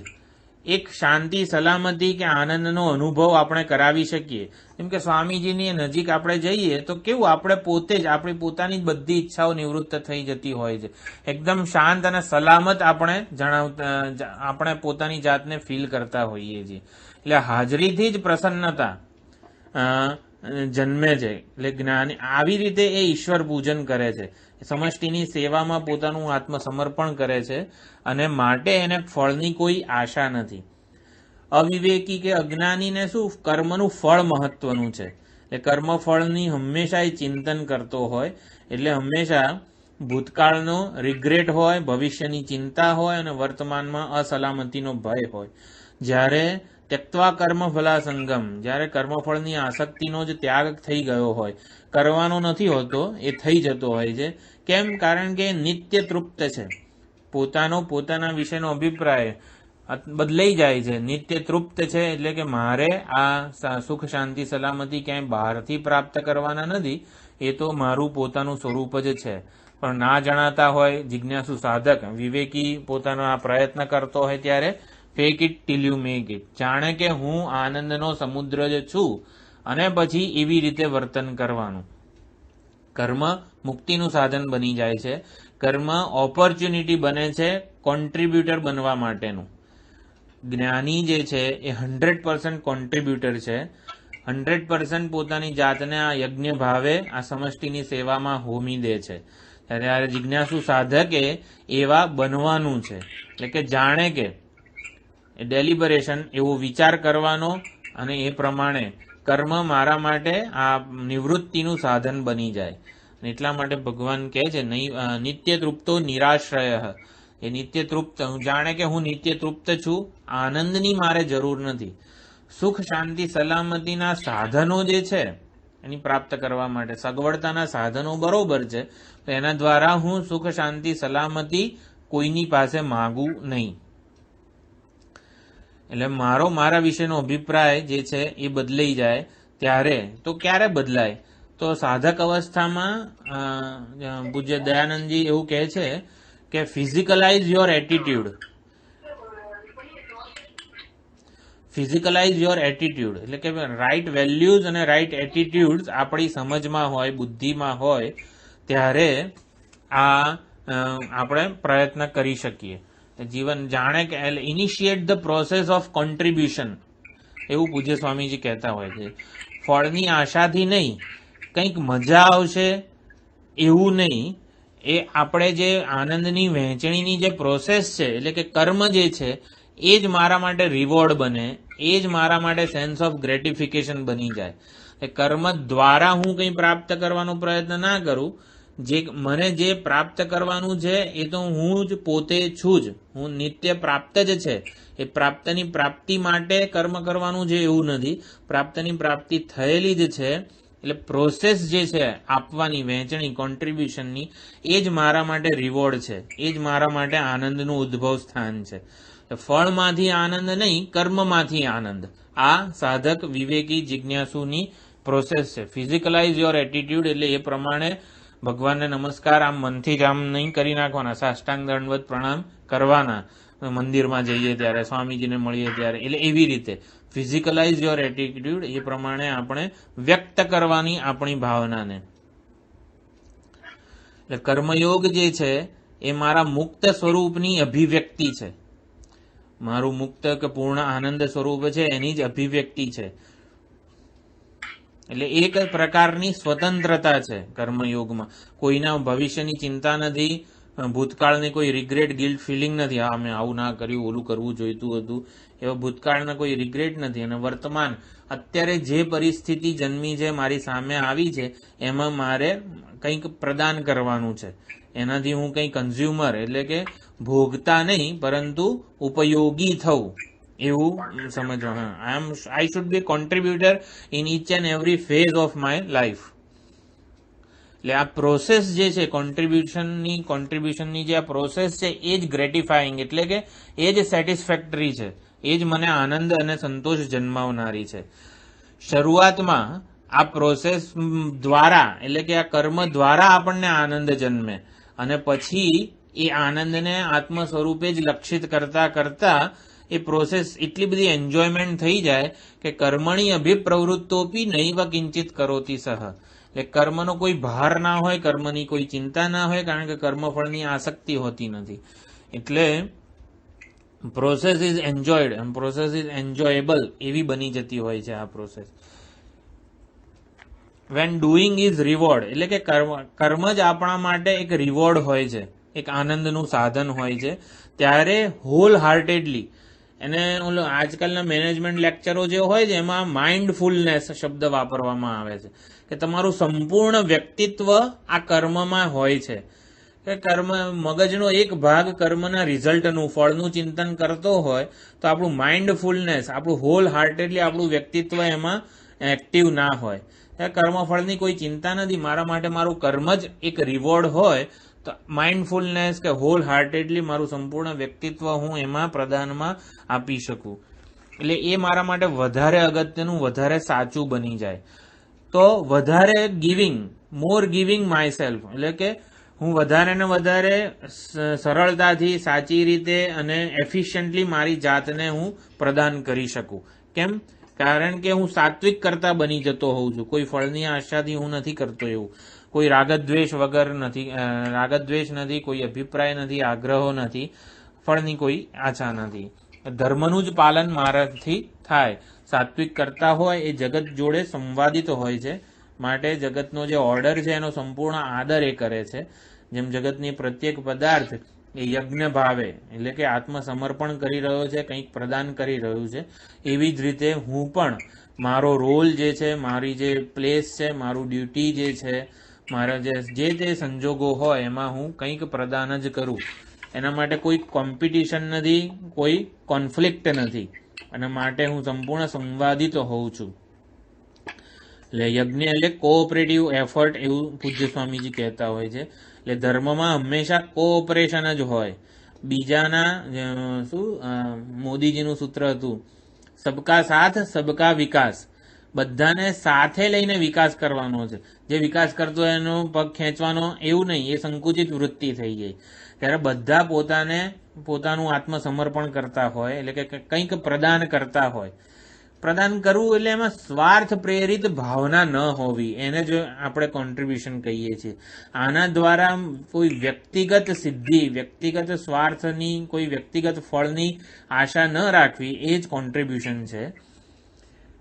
એક શાંતિ, સલામતી કે આનંદનો અનુભવ આપણે કરાવી શકીએ. કેમ કે સ્વામીજીની નજીક આપણે જઈએ તો કેવું આપણે પોતે જ આપણી પોતાની જ બધી ઈચ્છાઓ નિવૃત્ત થઈ જતી હોય છે. એકદમ શાંત અને સલામત આપણે પોતાની જાતને ફીલ કરતા હોઈએ છીએ. એટલે હાજરીથી જ પ્રસન્નતા જન્મે છે. એટલે જ્ઞાની આવી રીતે એ ઈશ્વર પૂજન કરે છે, સમષ્ટિની સેવામાં પોતાનું આત્મસમર્પણ કરે છે અને માટે એને ફળની કોઈ આશા નથી. અવિવેકી કે અજ્ઞાનીને શું કર્મનું ફળ મહત્વનું છે, એટલે કર્મફળની હંમેશા એ ચિંતન કરતો હોય, એટલે હંમેશા ભૂતકાળનો રિગ્રેટ હોય, ભવિષ્યની ચિંતા હોય અને વર્તમાનમાં અસલામતીનો ભય હોય. જ્યારે ત્યક્ત્વા કર્મફલા સંગમ, જ્યારે કર્મફળની આસક્તિનો જ ત્યાગ થઈ ગયો હોય, કરવાનો નથી હોતો, એ થઈ જતો હોય છે. કેમ? કારણ કે નિત્ય તૃપ્ત છે. પોતાના વિશેનો અભિપ્રાય બદલાઈ જાય છે. નિત્ય તૃપ્ત છે એટલે કે મારે આ સુખ, શાંતિ, સલામતી ક્યાંય બહારથી પ્રાપ્ત કરવાના નથી, એ તો મારું પોતાનું સ્વરૂપ જ છે. પણ ના જણાતા હોય જિજ્ઞાસુ સાધક, વિવેકી પોતાનો આ પ્રયત્ન કરતો હોય ત્યારે fake it till you make it, જાણે કે હું આનંદનો સમુદ્ર જ છું અને પછી એવી રીતે વર્તન કરવાનું. કર્મ મુક્તિનું સાધન બની જાય છે. કર્મ ઓપોર્ચ્યુનિટી બને છે કોન્ટ્રીબ્યુટર બનવા માટેનું. જ્ઞાની જે છે એ 100% કોન્ટ્રીબ્યુટર છે. 100% પોતાની જાતને આ યજ્ઞ ભાવે આ સમષ્ટિની સેવામાં હોમી દે છે. ત્યારે જિજ્ઞાસુ સાધકે એવા બનવાનું છે. એટલે કે જાણે કે ડેલિબરેશન, એવો વિચાર કરવાનો અને એ પ્રમાણે કર્મ મારા માટે આ નિવૃત્તિનું સાધન બની જાય. એટલા માટે ભગવાન કહે છે નિત્ય તૃપ્તો નિરાશ્રય, એ નિત્ય તૃપ્ત, જાણે કે હું નિત્ય તૃપ્ત છું, આનંદની મારે જરૂર નથી. સુખ, શાંતિ, સલામતીના સાધનો જે છે એની પ્રાપ્ત કરવા માટે સગવડતાના સાધનો બરોબર છે, તો એના દ્વારા હું સુખ, શાંતિ, સલામતી કોઈની પાસે માગું નહીં. એટલે મારા વિશેનો અભિપ્રાય જે છે એ બદલાઈ જાય. ત્યારે તો ક્યારે બદલાય? તો સાધક અવસ્થામાં પૂજ્ય દયાનંદજી એવું કહે છે કે ફિઝિકલાઇઝ યોર એટીટ્યુડ. ફિઝિકલાઇઝ યોર એટીટ્યુડ એટલે કે રાઈટ વેલ્યુઝ અને રાઈટ એટીટ્યુડ આપણી સમજમાં હોય, બુદ્ધિમાં હોય, ત્યારે આપણે પ્રયત્ન કરી શકીએ. જીવન જાણે કે initiate the process of contribution, એવું પૂજ્ય સ્વામીજી કહેતા હોય છે. ફળની આશાથી નહીં, કંઈક મજા આવશે એવું નહીં, એ આપણે જે આનંદની વહેંચણીની જે પ્રોસેસ છે, એટલે કે કર્મ જે છે એ જ મારા માટે રિવોર્ડ બને, એ જ મારા માટે સેન્સ ઓફ ગ્રેટિફિકેશન બની જાય. કર્મ દ્વારા હું કંઈ પ્રાપ્ત કરવાનો પ્રયત્ન ના કરું, મને જે પ્રાપ્ત કરવાનું છે એ તો હું જ પોતે છું જ, હું નિત્ય પ્રાપ્ત જ છે. એ પ્રાપ્તની પ્રાપ્તિ માટે કર્મ કરવાનું છે એવું નથી, પ્રાપ્તની પ્રાપ્તિ થયેલી જ છે. એટલે પ્રોસેસ જે છે આપવાની, વહેંચણી, કોન્ટ્રીબ્યુશનની, એ જ મારા માટે રિવોર્ડ છે, એ જ મારા માટે આનંદનું ઉદ્ભવ સ્થાન છે. ફળમાંથી આનંદ નહીં, કર્મમાંથી આનંદ. આ સાધક વિવેકી જિજ્ઞાસુની પ્રોસેસ છે. ફિઝિકલાઇઝ યોર એટીટ્યુડ એટલે એ પ્રમાણે ભગવાનને નમસ્કાર આમ મનથી જ આમ નહીં કરી નાખવાના, સાષ્ટાંગ દંડવત પ્રણામ કરવાના મંદિરમાં જઈએ ત્યારે, સ્વામીજીને મળીએ ત્યારે. એટલે એવી રીતે ફિઝિકલાઇઝ યોર એટીટ્યુડ, એ પ્રમાણે આપણે વ્યક્ત કરવાની આપણી ભાવનાને. એટલે કર્મયોગ જે છે એ મારા મુક્ત સ્વરૂપની અભિવ્યક્તિ છે. મારું મુક્ત કે પૂર્ણ આનંદ સ્વરૂપ છે એની જ અભિવ્યક્તિ છે. એટલે એક પ્રકારની સ્વતંત્રતા છે કર્મયોગમાં. કોઈના ભવિષ્યની ચિંતા નથી, ભૂતકાળની કોઈ રિગ્રેટ, ગિલ્ટ ફિલિંગ નથી, હા મેં આવું ના કર્યું, ઓલું કરવું જોઈતું હતું, એવા ભૂતકાળના કોઈ રિગ્રેટ નથી. અને વર્તમાન અત્યારે જે પરિસ્થિતિ જન્મી છે, મારી સામે આવી છે, એમાં મારે કંઈક પ્રદાન કરવાનું છે. એનાથી હું કંઈ કન્ઝ્યુમર એટલે કે ભોગતા નહીં, પરંતુ ઉપયોગી થવું, એવું સમજવાનું. I should be contributor in each and every phase of my life. એટલે આ પ્રોસેસ જે છે કોન્ટ્રીબ્યુશનની જે આ પ્રોસેસ છે એ જ ગ્રેટિફાઈંગ એટલે કે એ જ સેટિસ્ફેક્ટરી છે, એ જ મને આનંદ અને સંતોષ જન્માવનારી છે. શરૂઆતમાં આ પ્રોસેસ દ્વારા એટલે કે આ કર્મ દ્વારા આપણને આનંદ જન્મે અને પછી એ આનંદને આત્મ સ્વરૂપે જ લક્ષિત કરતા કરતા એ પ્રોસેસ એટલી બધી એન્જોયમેન્ટ થઈ જાય કે કર્મણી અભિપ્રવૃત્તોપી નૈવ કિંચિત કરોતી સહ. એટલે કર્મનો કોઈ ભાર ના હોય, કર્મની કોઈ ચિંતા ના હોય, કારણ કે કર્મફળની આસક્તિ હોતી નથી. એટલે process is enjoyed and process is enjoyable એવી બની જતી હોય છે આ process. When doing is reward એટલે કે કર્મ જ આપણા માટે એક રિવોર્ડ હોય છે, એક આનંદનું સાધન હોય છે, ત્યારે હોલ હાર્ટેડલી એને આજકાલના મેનેજમેન્ટ લેક્ચરો જે હોય છે એમાં માઇન્ડફુલનેસ શબ્દ વાપરવામાં આવે છે કે તમારું સંપૂર્ણ વ્યક્તિત્વ આ કર્મમાં હોય છે. કે કર્મ મગજનો એક ભાગ કર્મના રિઝલ્ટનું ફળનું ચિંતન કરતો હોય તો આપણું માઇન્ડફુલનેસ, આપણું હોલ હાર્ટેડલી આપણું વ્યક્તિત્વ એમાં એક્ટિવ ના હોય. કર્મફળની કોઈ ચિંતા નથી, મારા માટે મારું કર્મ જ એક રિવોર્ડ હોય તો માઇન્ડફુલનેસ કે હોલ હાર્ટેડલી મારું સંપૂર્ણ વ્યક્તિત્વ હું એમાં પ્રદાનમાં આપી શકું. એટલે એ મારા માટે વધારે અગત્યનું, વધારે સાચું બની જાય. તો વધારે giving, more giving my self એટલે કે હું વધારે ને વધારે સરળતાથી, સાચી રીતે અને એફિશિયન્ટલી મારી જાતને હું પ્રદાન કરી શકું. કેમ? કારણ કે હું સાત્વિક કરતા બની જતો હોઉં છું. કોઈ ફળની આશાથી હું નથી કરતો એવું. કોઈ રાગદ્વેષ વગર નથી, રાગદ્વેષ નથી, કોઈ અભિપ્રાય નથી, આગ્રહો નથી, ફળની કોઈ આશા નથી. ધર્મનું જ પાલન મારાથી થાય. સાત્વિક કરતા હોય એ જગત જોડે સંવાદિત હોય છે, માટે જગતનો જે ઓર્ડર છે એનો સંપૂર્ણ આદર એ કરે છે. જેમ જગતની પ્રત્યેક પદાર્થ એ યજ્ઞ ભાવે એટલે કે આત્મસમર્પણ કરી રહ્યો છે, કંઈક પ્રદાન કરી રહ્યું છે, એવી જ રીતે હું પણ મારો રોલ જે છે, મારી જે પ્લેસ છે, મારું ડ્યુટી જે છે, મારા જે તે સંજોગો હોય એમાં હું કંઈક પ્રદાન જ કરું. એના માટે કોઈ કોમ્પિટિશન નથી, કોઈ કોન્ફ્લિક્ટ નથી, અને માટે હું સંપૂર્ણ સંવાદિત હોઉં છું. એટલે યજ્ઞ એટલે કોઓપરેટિવ એફર્ટ એવું પૂજ્ય સ્વામીજી કહેતા હોય છે. એટલે ધર્મમાં હંમેશા કોઓપરેશન જ હોય. બીજાના મોદીજીનું સૂત્ર હતું, સબકા સાથ સબકા વિકાસ. બધાને સાથે લઈને વિકાસ કરવાનો છે. જે વિકાસ કરતો એનો પગ ખેંચવાનો એવું નહીં, એ સંકુચિત વૃત્તિ થઈ ગઈ. ત્યારે બધા પોતાનું આત્મસમર્પણ કરતા હોય એટલે કે કંઈક પ્રદાન કરતા હોય. પ્રદાન કરવું એટલે એમાં સ્વાર્થ પ્રેરિત ભાવના ન હોવી, એને જ આપણે કોન્ટ્રીબ્યુશન કહીએ છીએ. આના દ્વારા કોઈ વ્યક્તિગત સિદ્ધિ, વ્યક્તિગત સ્વાર્થની, કોઈ વ્યક્તિગત ફળની આશા ન રાખવી, એ જ કોન્ટ્રીબ્યુશન છે.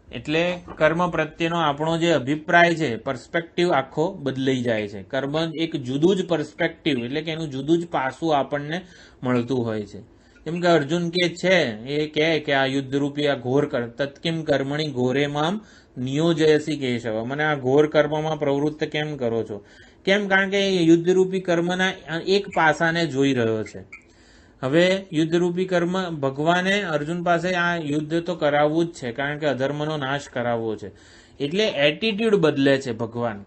એટલે કર્મ પ્રત્યેનો આપણો જે અભિપ્રાય છે, પર્સ્પેક્ટિવ આખો બદલાઈ જાય છે. કર્મ એક જુદું જ પર્સ્પેક્ટિવ એટલે કે એનું જુદું જ પાસું આપણને મળતું હોય છે. જેમ કે અર્જુન કે છે, એ કહે કે આ યુદ્ધરૂપી આ ઘોર તત્કિમ કર્મણી ઘોરેમાં નિયોજયસી કેશવ, મને આ ઘોર કર્મમાં પ્રવૃત્ત કેમ કરો છો? કેમ? કારણ કે યુદ્ધરૂપી કર્મના એક પાસાને જોઈ રહ્યો છે. હવે યુદ્ધરૂપી કર્મ, ભગવાને અર્જુન પાસે આ યુદ્ધ તો કરાવવું જ છે, કારણ કે અધર્મનો નાશ કરાવવો છે. એટલે એટીટ્યુડ બદલે છે ભગવાન.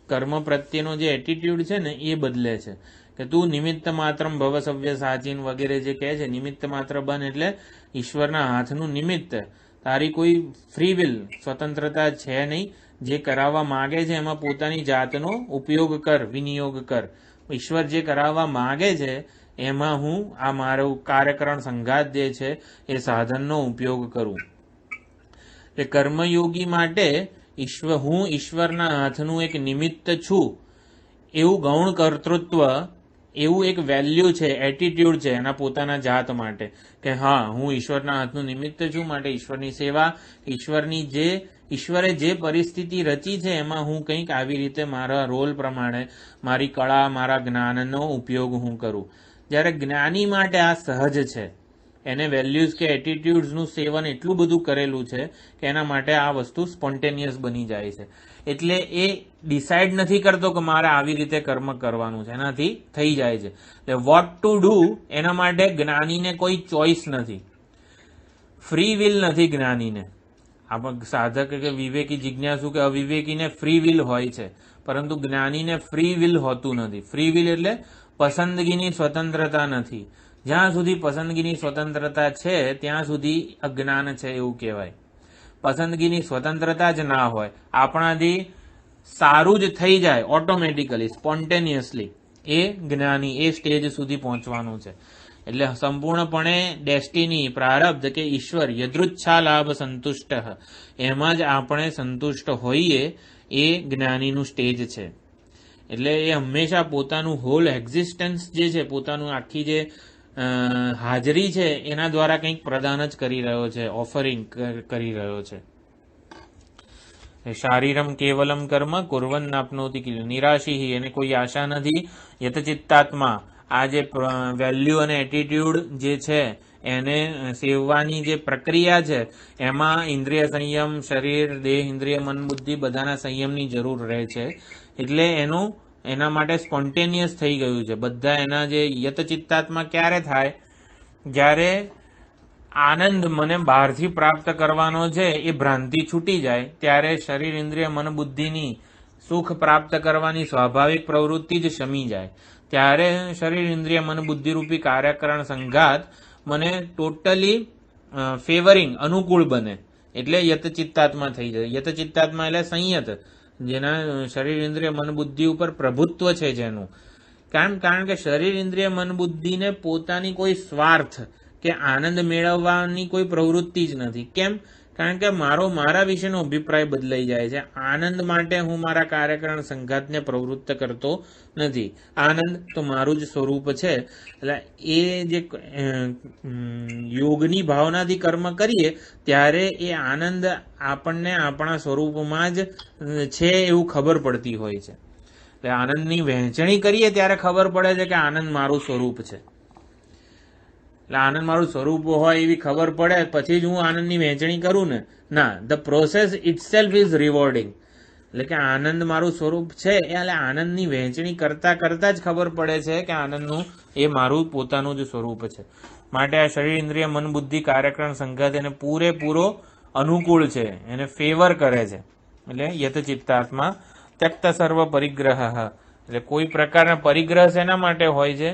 કર્મ પ્રત્યેનો જે એટીટ્યુડ છે ને એ બદલે છે કે તું નિમિત્ત માત્રમ ભવ સવ્ય સાચીન વગેરે જે કહે છે, નિમિત્ત માત્ર બન એટલે ઈશ્વરના હાથનું નિમિત્ત. તારી કોઈ ફ્રી વિલ, સ્વતંત્રતા છે નહીં. જે કરાવવા માગે છે એમાં પોતાની જાતનો ઉપયોગ કર, વિનિયોગ કર. ઈશ્વર જે કરાવવા માગે છે એમાં હું આ મારું કાર્યકરણ સંઘાત જે છે એ સાધનનો ઉપયોગ કરું. એ કર્મયોગી માટે હું ઈશ્વરના હાથનું એક નિમિત્ત છું એવું ગૌણ કર્તૃત્વ, એવું એક વેલ્યુ છે, એટીટ્યુડ છે એના પોતાના જાત માટે કે હા, હું ઈશ્વરના હાથનું નિમિત્ત છું, માટે ઈશ્વરની સેવા, ઈશ્વરે જે પરિસ્થિતિ રચી છે એમાં હું કંઈક આવી રીતે મારા રોલ પ્રમાણે મારી કળા, મારા જ્ઞાનનો ઉપયોગ હું કરું. જ્યારે જ્ઞાની માટે આ સહજ છે. એને વેલ્યુઝ કે એટીટ્યુડ્સનું સેવન એટલું બધું કરેલું છે કે એના માટે આ વસ્તુ સ્પોન્ટેનિયસ બની જાય છે. એટલે એ ડિસાઇડ નથી કરતો કે મારે આવી રીતે કર્મ કરવાનું છે, એનાથી થઈ જાય છે. એટલે વોટ ટુ ડુ એના માટે જ્ઞાનીને કોઈ ચોઇસ નથી, ફ્રી વિલ નથી જ્ઞાનીને. સાધક કે વિવેકી, જિજ્ઞાસુ કે અવિવેકીને ફ્રી વિલ હોય છે, પરંતુ જ્ઞાનીને ફ્રી વિલ હોતું નથી. ફ્રી વિલ એટલે પસંદગીની સ્વતંત્રતા નથી. જ્યાં સુધી પસંદગીની સ્વતંત્રતા છે ત્યાં સુધી અજ્ઞાન છે એવું કહેવાય. પસંદગીની સ્વતંત્રતા જ ના હોય, આપણાથી સારું જ થઈ જાય ઓટોમેટિકલી, સ્પોન્ટેનિયસલી, એ જ્ઞાની એ સ્ટેજ સુધી પહોંચવાનું છે. એટલે સંપૂર્ણપણે ડેસ્ટિની, પ્રારબ્ધ કે ઈશ્વર, યદૃચ્છા લાભ સંતુષ્ટ, એમાં જ આપણે સંતુષ્ટ હોઈએ એ જ્ઞાનીનું સ્ટેજ છે. એટલે એ હંમેશા પોતાનું હોલ એક્ઝિસ્ટન્સ જે છે, પોતાનું આખી જે હાજરી છે એના દ્વારા કંઈક પ્રદાન જ કરી રહ્યો છે, ઓફરિંગ કરી રહ્યો છે. શારીરમ કેવલમ કર્મ કુર્વન નાપનોતિ કિલ, નિરાશી, એને કોઈ આશા નથી. યતચિત્તાત્મા, આ જે વેલ્યુ અને એટીટ્યુડ જે છે એને સેવવાની જે પ્રક્રિયા છે એમાં ઇન્દ્રિય સંયમ, શરીર, દેહ, ઇન્દ્રિય, મન, બુદ્ધિ બધાના સંયમની જરૂર રહે છે. એટલે એના માટે સ્પોન્ટેનિયસ થઈ ગયું છે. બધા એના જે યતચિત્તાત્મા ક્યારે થાય? જ્યારે આનંદ મને બહારથી પ્રાપ્ત કરવાનો છે એ ભ્રાંતિ છૂટી જાય, ત્યારે શરીર, ઇન્દ્રિય, મન, બુદ્ધિની સુખ પ્રાપ્ત કરવાની સ્વાભાવિક પ્રવૃત્તિ જ શમી જાય. ત્યારે શરીર, ઇન્દ્રિય, મન, બુદ્ધિરૂપી કાર્યકરણ સંઘાત મને ટોટલી ફેવરિંગ, અનુકૂળ બને. એટલે યતચિત્તાત્મા થઈ જાય. યતચિત્તાત્મા એટલે સંયત, જેના શરીર, ઇન્દ્રિય, મન, બુદ્ધિ ઉપર પ્રભુત્વ છે જેનું. કારણ કે શરીર, ઇન્દ્રિય, મન, બુદ્ધિને પોતાની કોઈ સ્વાર્થ કે આનંદ મેળવવાની કોઈ પ્રવૃત્તિ જ નથી. કેમ? કારણ કે મારા વિશેનો અભિપ્રાય બદલાઈ જાય છે. આનંદ માટે હું મારા કાર્યકરણ સંઘાતને પ્રવૃત્ત કરતો નથી. આનંદ તો મારું જ સ્વરૂપ છે. એટલે એ જે યોગની ભાવનાથી કર્મ કરીએ ત્યારે એ આનંદ આપણને આપણા સ્વરૂપમાં જ છે એવું ખબર પડતી હોય છે. એટલે આનંદની વહેંચણી કરીએ ત્યારે ખબર પડે છે કે આનંદ મારું સ્વરૂપ છે. એટલે આનંદ મારું સ્વરૂપ હોય એવી ખબર પડે પછી જ હું આનંદની વહેંચણી કરું ને? ના, the process itself is rewarding. એટલે કે આનંદ મારું સ્વરૂપ છે એટલે આનંદની વહેંચણી કરતા જ ખબર પડે છે કે આનંદનું એ મારું પોતાનું જ સ્વરૂપ છે. માટે આ શરીર, ઇન્દ્રિય, મન, બુદ્ધિ કાર્યકરણ સંઘાત એને પૂરેપૂરો અનુકૂળ છે, એને ફેવર કરે છે. એટલે યતચિત્તાત્મા ત્યક્ત સર્વ પરિગ્રહ. એટલે કોઈ પ્રકારના પરિગ્રહ શેના માટે હોય છે?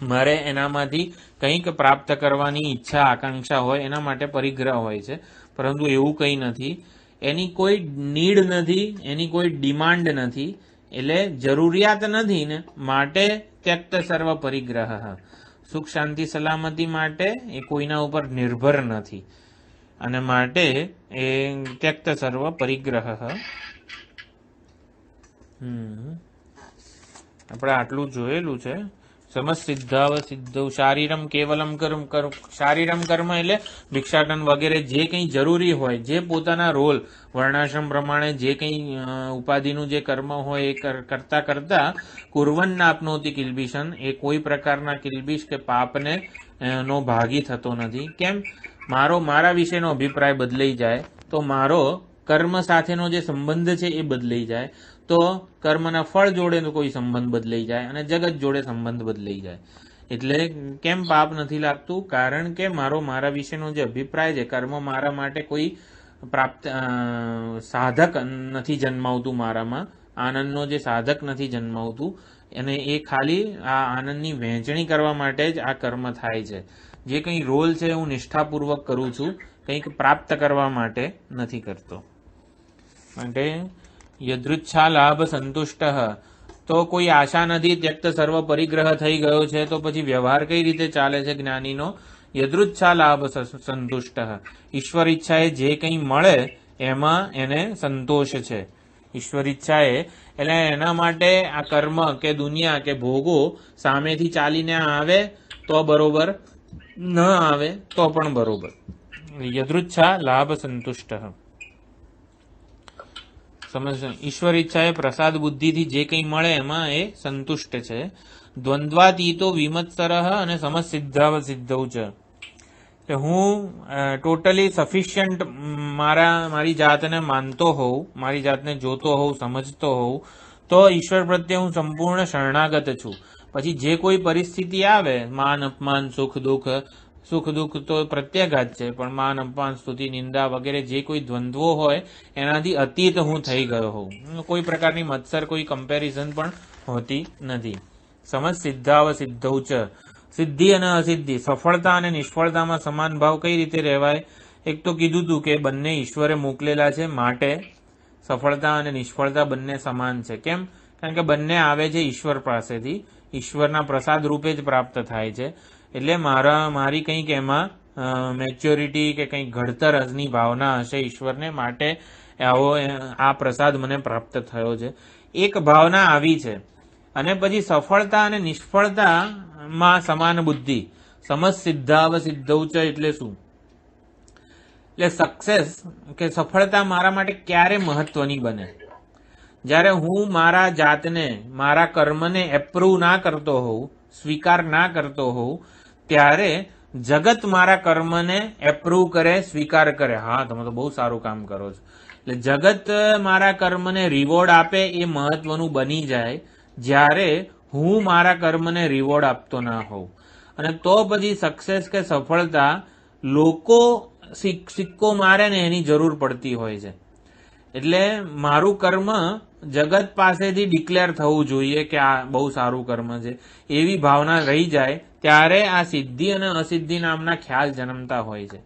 મારે એનામાંથી કંઈક પ્રાપ્ત કરવાની ઈચ્છા, આકાંક્ષા હોય એના માટે પરિગ્રહ હોય છે. પરંતુ એવું કંઈ નથી, એની કોઈ નીડ નથી, એની કોઈ ડિમાન્ડ નથી, એટલે જરૂરિયાત નથી ને માટે ત્યક્ત સર્વ પરિગ્રહ. સુખ, શાંતિ, સલામતી માટે એ કોઈના ઉપર નિર્ભર નથી અને માટે એ ત્યક્ત સર્વ પરિગ્રહ. આપણે આટલું જોયેલું છે. સમસિદ્ધાવ સિદ્ધવ શારીરમ કેવલમ કર્મ. શારીરમ કર્મ એટલે ભિક્ષાટન વગેરે જે કંઈ જરૂરી હોય, જે પોતાના રોલ વર્ણાશ્રમ પ્રમાણે જે કંઈ ઉપાધિનું જે કર્મ હોય એ કરતા કુર્વન નાપનોતિ કિલ્બિશન, એ કોઈ પ્રકારના કિલ્બિશ કે પાપને નો ભાગી થતો નથી. કેમ? મારા વિશેનો અભિપ્રાય બદલાઈ જાય તો મારો કર્મ સાથેનો જે સંબંધ છે એ બદલાઈ જાય, તો કર્મના ફળ જોડે કોઈ સંબંધ બદલાઈ જાય અને જગત જોડે સંબંધ બદલાઈ જાય. એટલે કેમ પાપ નથી લાગતું? કારણ કે મારા વિશેનો જે અભિપ્રાય છે, કર્મ મારા માટે કોઈ સાધક નથી જન્માવતું, મારામાં આનંદનો જે સાધક નથી જન્માવતું, અને એ ખાલી આ આનંદની વહેંચણી કરવા માટે જ આ કર્મ થાય છે. જે કંઈ રોલ છે હું નિષ્ઠાપૂર્વક કરું છું, કંઈક પ્રાપ્ત કરવા માટે નથી કરતો. માટે યદૃચ્છા લાભ સંતુષ્ટ, તો કોઈ આશા નથી, ત્યક્ત સર્વ પરિગ્રહ થઈ ગયો છે, તો પછી વ્યવહાર કઈ રીતે ચાલે છે જ્ઞાનીનો? યદૃચ્છા લાભ સંતુષ્ટ, ઈશ્વર ઈચ્છાએ જે કંઈ મળે એમાં એને સંતોષ છે. ઈશ્વર ઈચ્છાએ એટલે એના માટે આ કર્મ કે દુનિયા કે ભોગો સામેથી ચાલીને આવે તો બરોબર, ન આવે તો પણ બરોબર. યદૃચ્છા લાભ સંતુષ્ટ. સમજ? ઈશ્વર ઈચ્છાએ પ્રસાદ બુદ્ધિથી જે કંઈ મળે એમાં એ સંતુષ્ટ છે. દ્વંદ્વાતીતો વિમત્સર અને સમસિદ્ધાવ સિદ્ધવ છે. એટલે હું ટોટલી સફિશિયન્ટ મારી જાતને માનતો હોઉં, મારી જાતને જોતો હોઉં, સમજતો હોઉં, તો ઈશ્વર પ્રત્યે હું સંપૂર્ણ શરણાગત છું. પછી જે કોઈ પરિસ્થિતિ આવે, માન અપમાન, સુખ દુઃખ તો પ્રત્યાઘાત છે, પણ માન અપમાન, સ્તુતિ, નિંદા વગેરે જે કોઈ દ્વંદ્વો હોય એનાથી અતીત હું થઈ ગયો હોઉં. કોઈ પ્રકારની મત્સર, કોઈ કમ્પેરિઝન પણ હોતી નથી. સમજ સિદ્ધાવ સિદ્ધવ ચ, સિદ્ધિ અને અસિદ્ધિ, સફળતા અને નિષ્ફળતામાં સમાન ભાવ કઈ રીતે રહેવાય? એક તો કીધું હતું કે બંને ઈશ્વરે મોકલેલા છે, માટે સફળતા અને નિષ્ફળતા બંને સમાન છે. કેમ? કારણ કે બંને આવે છે ઈશ્વર પાસેથી, ઈશ્વરના પ્રસાદ રૂપે જ પ્રાપ્ત થાય છે. એટલે મારી કંઈક એમાં મેચ્યોરિટી કે કંઈક ઘડતરની ભાવના હશે ઈશ્વરને, માટે આ પ્રસાદ મને પ્રાપ્ત થયો છે. એક ભાવના આવી છે. અને પછી સફળતા અને નિષ્ફળતામાં સમાન બુદ્ધિ, સમસિદ્ધાવ સિદ્ધૌચ એટલે શું? એટલે સક્સેસ કે સફળતા મારા માટે ક્યારે મહત્વની બને? જ્યારે હું મારા જાતને, મારા કર્મને એપ્રૂવ ના કરતો હોઉં, સ્વીકાર ના કરતો હોઉં, ત્યારે જગત મારા કર્મને એપ્રૂવ કરે, સ્વીકાર કરે. હા, તમે તો બહુ સારું કામ કરો છો. એટલે જગત મારા કર્મને રિવોર્ડ આપે એ મહત્વનું બની જાય જ્યારે હું મારા કર્મને રિવોર્ડ આપતો ના હોઉં. અને તો પછી સક્સેસ કે સફળતા લોકો સિક્કો મારે ને એની જરૂર પડતી હોય છે. એટલે મારું કર્મ જગત પાસેથી ડિક્લેર થવું જોઈએ કે આ બહુ સારું કર્મ છે, એવી ભાવના રહી જાય ત્યારે આ સિદ્ધિ અને અસિદ્ધિ નામના ખ્યાલ જન્મતા હોય છે.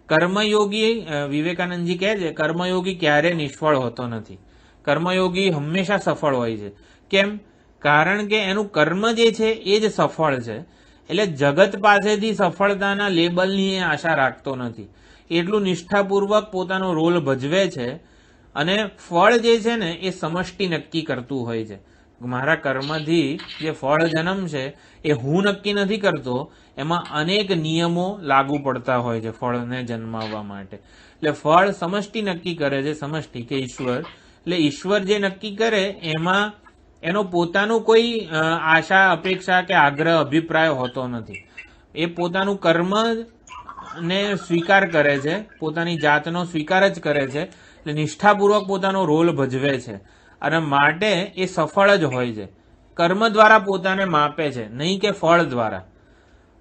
કર્મયોગી, વિવેકાનંદજી કહે છે, કર્મયોગી ક્યારે નિષ્ફળ હોતો નથી. કર્મયોગી હંમેશા સફળ હોય છે. કેમ? કારણ કે એનું કર્મ જે છે એ જ સફળ છે. એટલે જગત પાસેથી સફળતાના લેબલની એ આશા રાખતો નથી. એટલું નિષ્ઠાપૂર્વક પોતાનો રોલ ભજવે છે. અને ફળ જે છે ને એ સમષ્ટિ નક્કી કરતું હોય છે. મારા કર્મથી જે ફળ જન્મ છે એ હું નક્કી નથી કરતો, એમાં અનેક નિયમો લાગુ પડતા હોય છે ફળને જન્માવવા માટે. એટલે ફળ સમષ્ટિ નક્કી કરે છે, સમષ્ટિ કે ઈશ્વર. એટલે ઈશ્વર જે નક્કી કરે એમાં એનો પોતાનું કોઈ આશા, અપેક્ષા કે આગ્રહ, અભિપ્રાય હોતો નથી. એ પોતાનું કર્મ ને સ્વીકાર કરે છે, પોતાની જાતનો સ્વીકાર જ કરે છે. એટલે નિષ્ઠાપૂર્વક પોતાનો રોલ ભજવે છે અને માટે એ સફળ જ હોય છે. કર્મ દ્વારા પોતાને માપે છે, નહીં કે ફળ દ્વારા.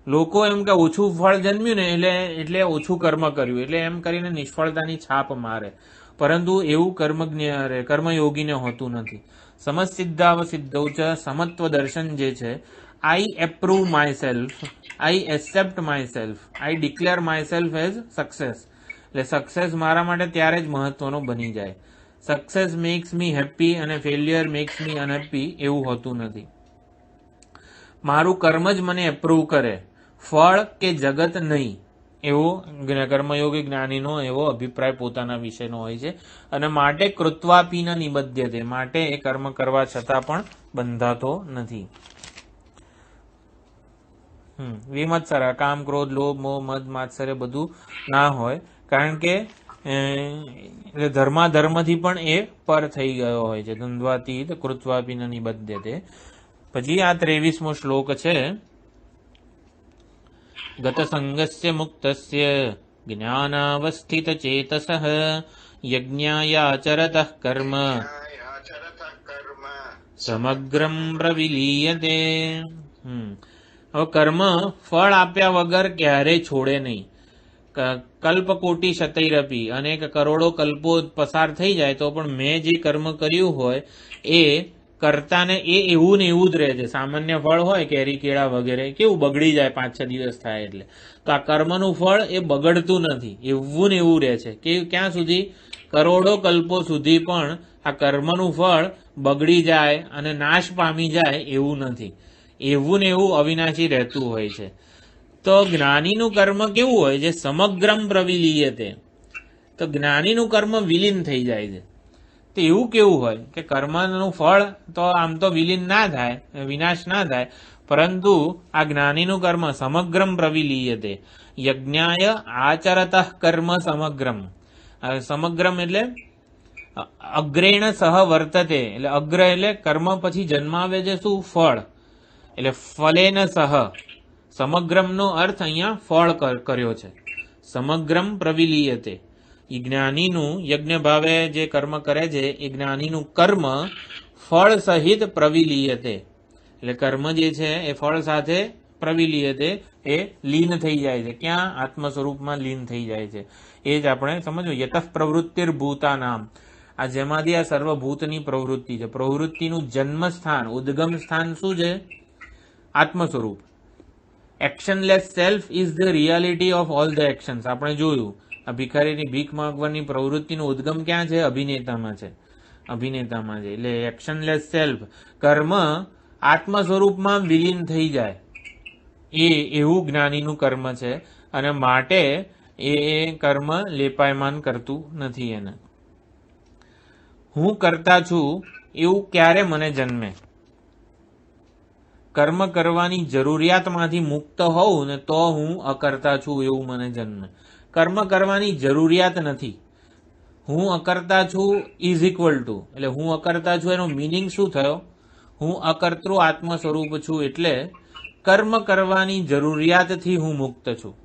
લોકો એમ કે ઓછું ફળ જન્મ્યું ને એટલે ઓછું કર્મ કર્યું, એટલે એમ કરીને નિષ્ફળતાની છાપ મારે. પરંતુ એવું કર્મયોગીને હોતું નથી. સમસિદ્ધાવ સિદ્ધૌચ, સમત્વ દર્શન જે છે, I approve my self, I accept my self, I declare my self as success. એટલે સક્સેસ મારા માટે ત્યારે જ મહત્વનો બની જાય. સક્સેસ મેક્સ મી હેપી અને ફેલિયર મેક્સ મી અનહેપી એવું હોતું નથી. મારું કર્મ જ મને એપ્રૂવ કરે, ફળ કે જગત નહીં, એવો કર્મયોગી જ્ઞાનીનો એવો અભિપ્રાય પોતાના વિશેનો હોય છે. અને માટે કૃત્વાપી ન નિબધ્યતે, માટે એ કર્મ કરવા છતાં પણ બંધાતો નથી. વિમત્સર, કામ, ક્રોધ, લોભ, મોહ, મદ, માત્સર્ય બધું ના હોય. કારણ કે ધર્માધર્મથી પણ એ પર થઈ ગયો હોય છે. દ્વંદ્વાતીત કૃત્વાપી ન નિબધ્યતે. પછી આ 23મો શ્લોક છે. ગત સંગસ્ય મુક્તસ્ય જ્ઞાનાવસ્થિત ચેતસઃ યજ્ઞાયાચરતઃ કર્મ સમગ્રમ પ્રવિલીયતે. હવે કર્મ ફળ આપ્યા વગર ક્યારેય છોડે નહીં. કલ્પકોટી શતૈરપી, અનેક કરોડો કલ્પો પસાર થઈ જાય તો પણ મેં જે કર્મ કર્યું હોય એ કરતાને એ એવું ને એવું જ રહે છે. સામાન્ય ફળ હોય કેરી, કેળા વગેરે, કેવું બગડી જાય 5-6 દિવસ થાય એટલે. તો આ કર્મનું ફળ એ બગડતું નથી, એવું ને એવું રહે છે. કે ક્યાં સુધી? કરોડો કલ્પો સુધી પણ આ કર્મનું ફળ બગડી જાય અને નાશ પામી જાય એવું નથી. એવું ને એવું અવિનાશી રહેતું હોય છે. તો જ્ઞાનીનું કર્મ કેવું હોય છે? સમગ્રમ પ્રવિલીયતે. તો જ્ઞાનીનું કર્મ વિલીન થઈ જાય છે. તો એવું કેવું હોય કે કર્મનું ફળ તો આમ તો વિલીન ના થાય, વિનાશ ના થાય, પરંતુ આ જ્ઞાનીનું કર્મ સમગ્રમ પ્રવિલીયતે. યજ્ઞાય આચરતઃ કર્મ સમગ્રમ. સમગ્રમ એટલે અગ્રેણ સહ વર્તતે. એટલે અગ્ર એટલે કર્મ પછી જન્માવે છે શું? ફળ. એટલે ફલેન સહ. સમગ્રમનો અર્થ અહીંયા ફળ કર્યો છે. સમગ્રમ પ્રવિલીયતે. એ જ્ઞાનીનું યજ્ઞ ભાવે જે કર્મ કરે છે એ જ્ઞાનીનું કર્મ ફળ સહિત પ્રવિલીયતે. એટલે કર્મ જે છે એ ફળ સાથે પ્રવિલીયતે, એ લીન થઈ જાય છે. ક્યાં? આત્મ સ્વરૂપમાં લીન થઈ જાય છે. એ જ આપણે સમજો. યતઃ પ્રવૃત્તિર ભૂતાનામ. આ જેમાંથી આ સર્વભૂતની પ્રવૃત્તિ છે. પ્રવૃત્તિનું જન્મ સ્થાન, ઉદ્ગમ સ્થાન શું છે? આત્મ સ્વરૂપ. Actionless self is the reality of all the actions. આપણે જોયું આ ભિખારીની ભીખ માંગવાની પ્રવૃત્તિનો ઉદ્ગમ ક્યાં છે? અભિનેતામાં છે. અભિનેતામાં છે. એટલે એક્શનલેસ સેલ્ફ, કર્મ આત્મ સ્વરૂપમાં વિલીન થઈ જાય એવું જ્ઞાનીનું કર્મ છે, અને માટે એ કર્મ લેપાયમાન કરતું નથી. એને હું કરતા છું એવું ક્યારે મને જન્મે? કર્મ કરવાની જરૂરિયાતમાંથી મુક્ત હોઉં ને તો હું અકર્તા છું એવું મને જન્મે. કર્મ કરવાની જરૂરિયાત નથી. હું અકર્તા છું ઇઝ ઇક્વલ ટુ, એટલે હું અકર્તા છું એનો મિનિંગ શું થયો? હું અકર્તૃ આત્મ સ્વરૂપ છું, એટલે કર્મ કરવાની જરૂરિયાતથી હું મુક્ત છું.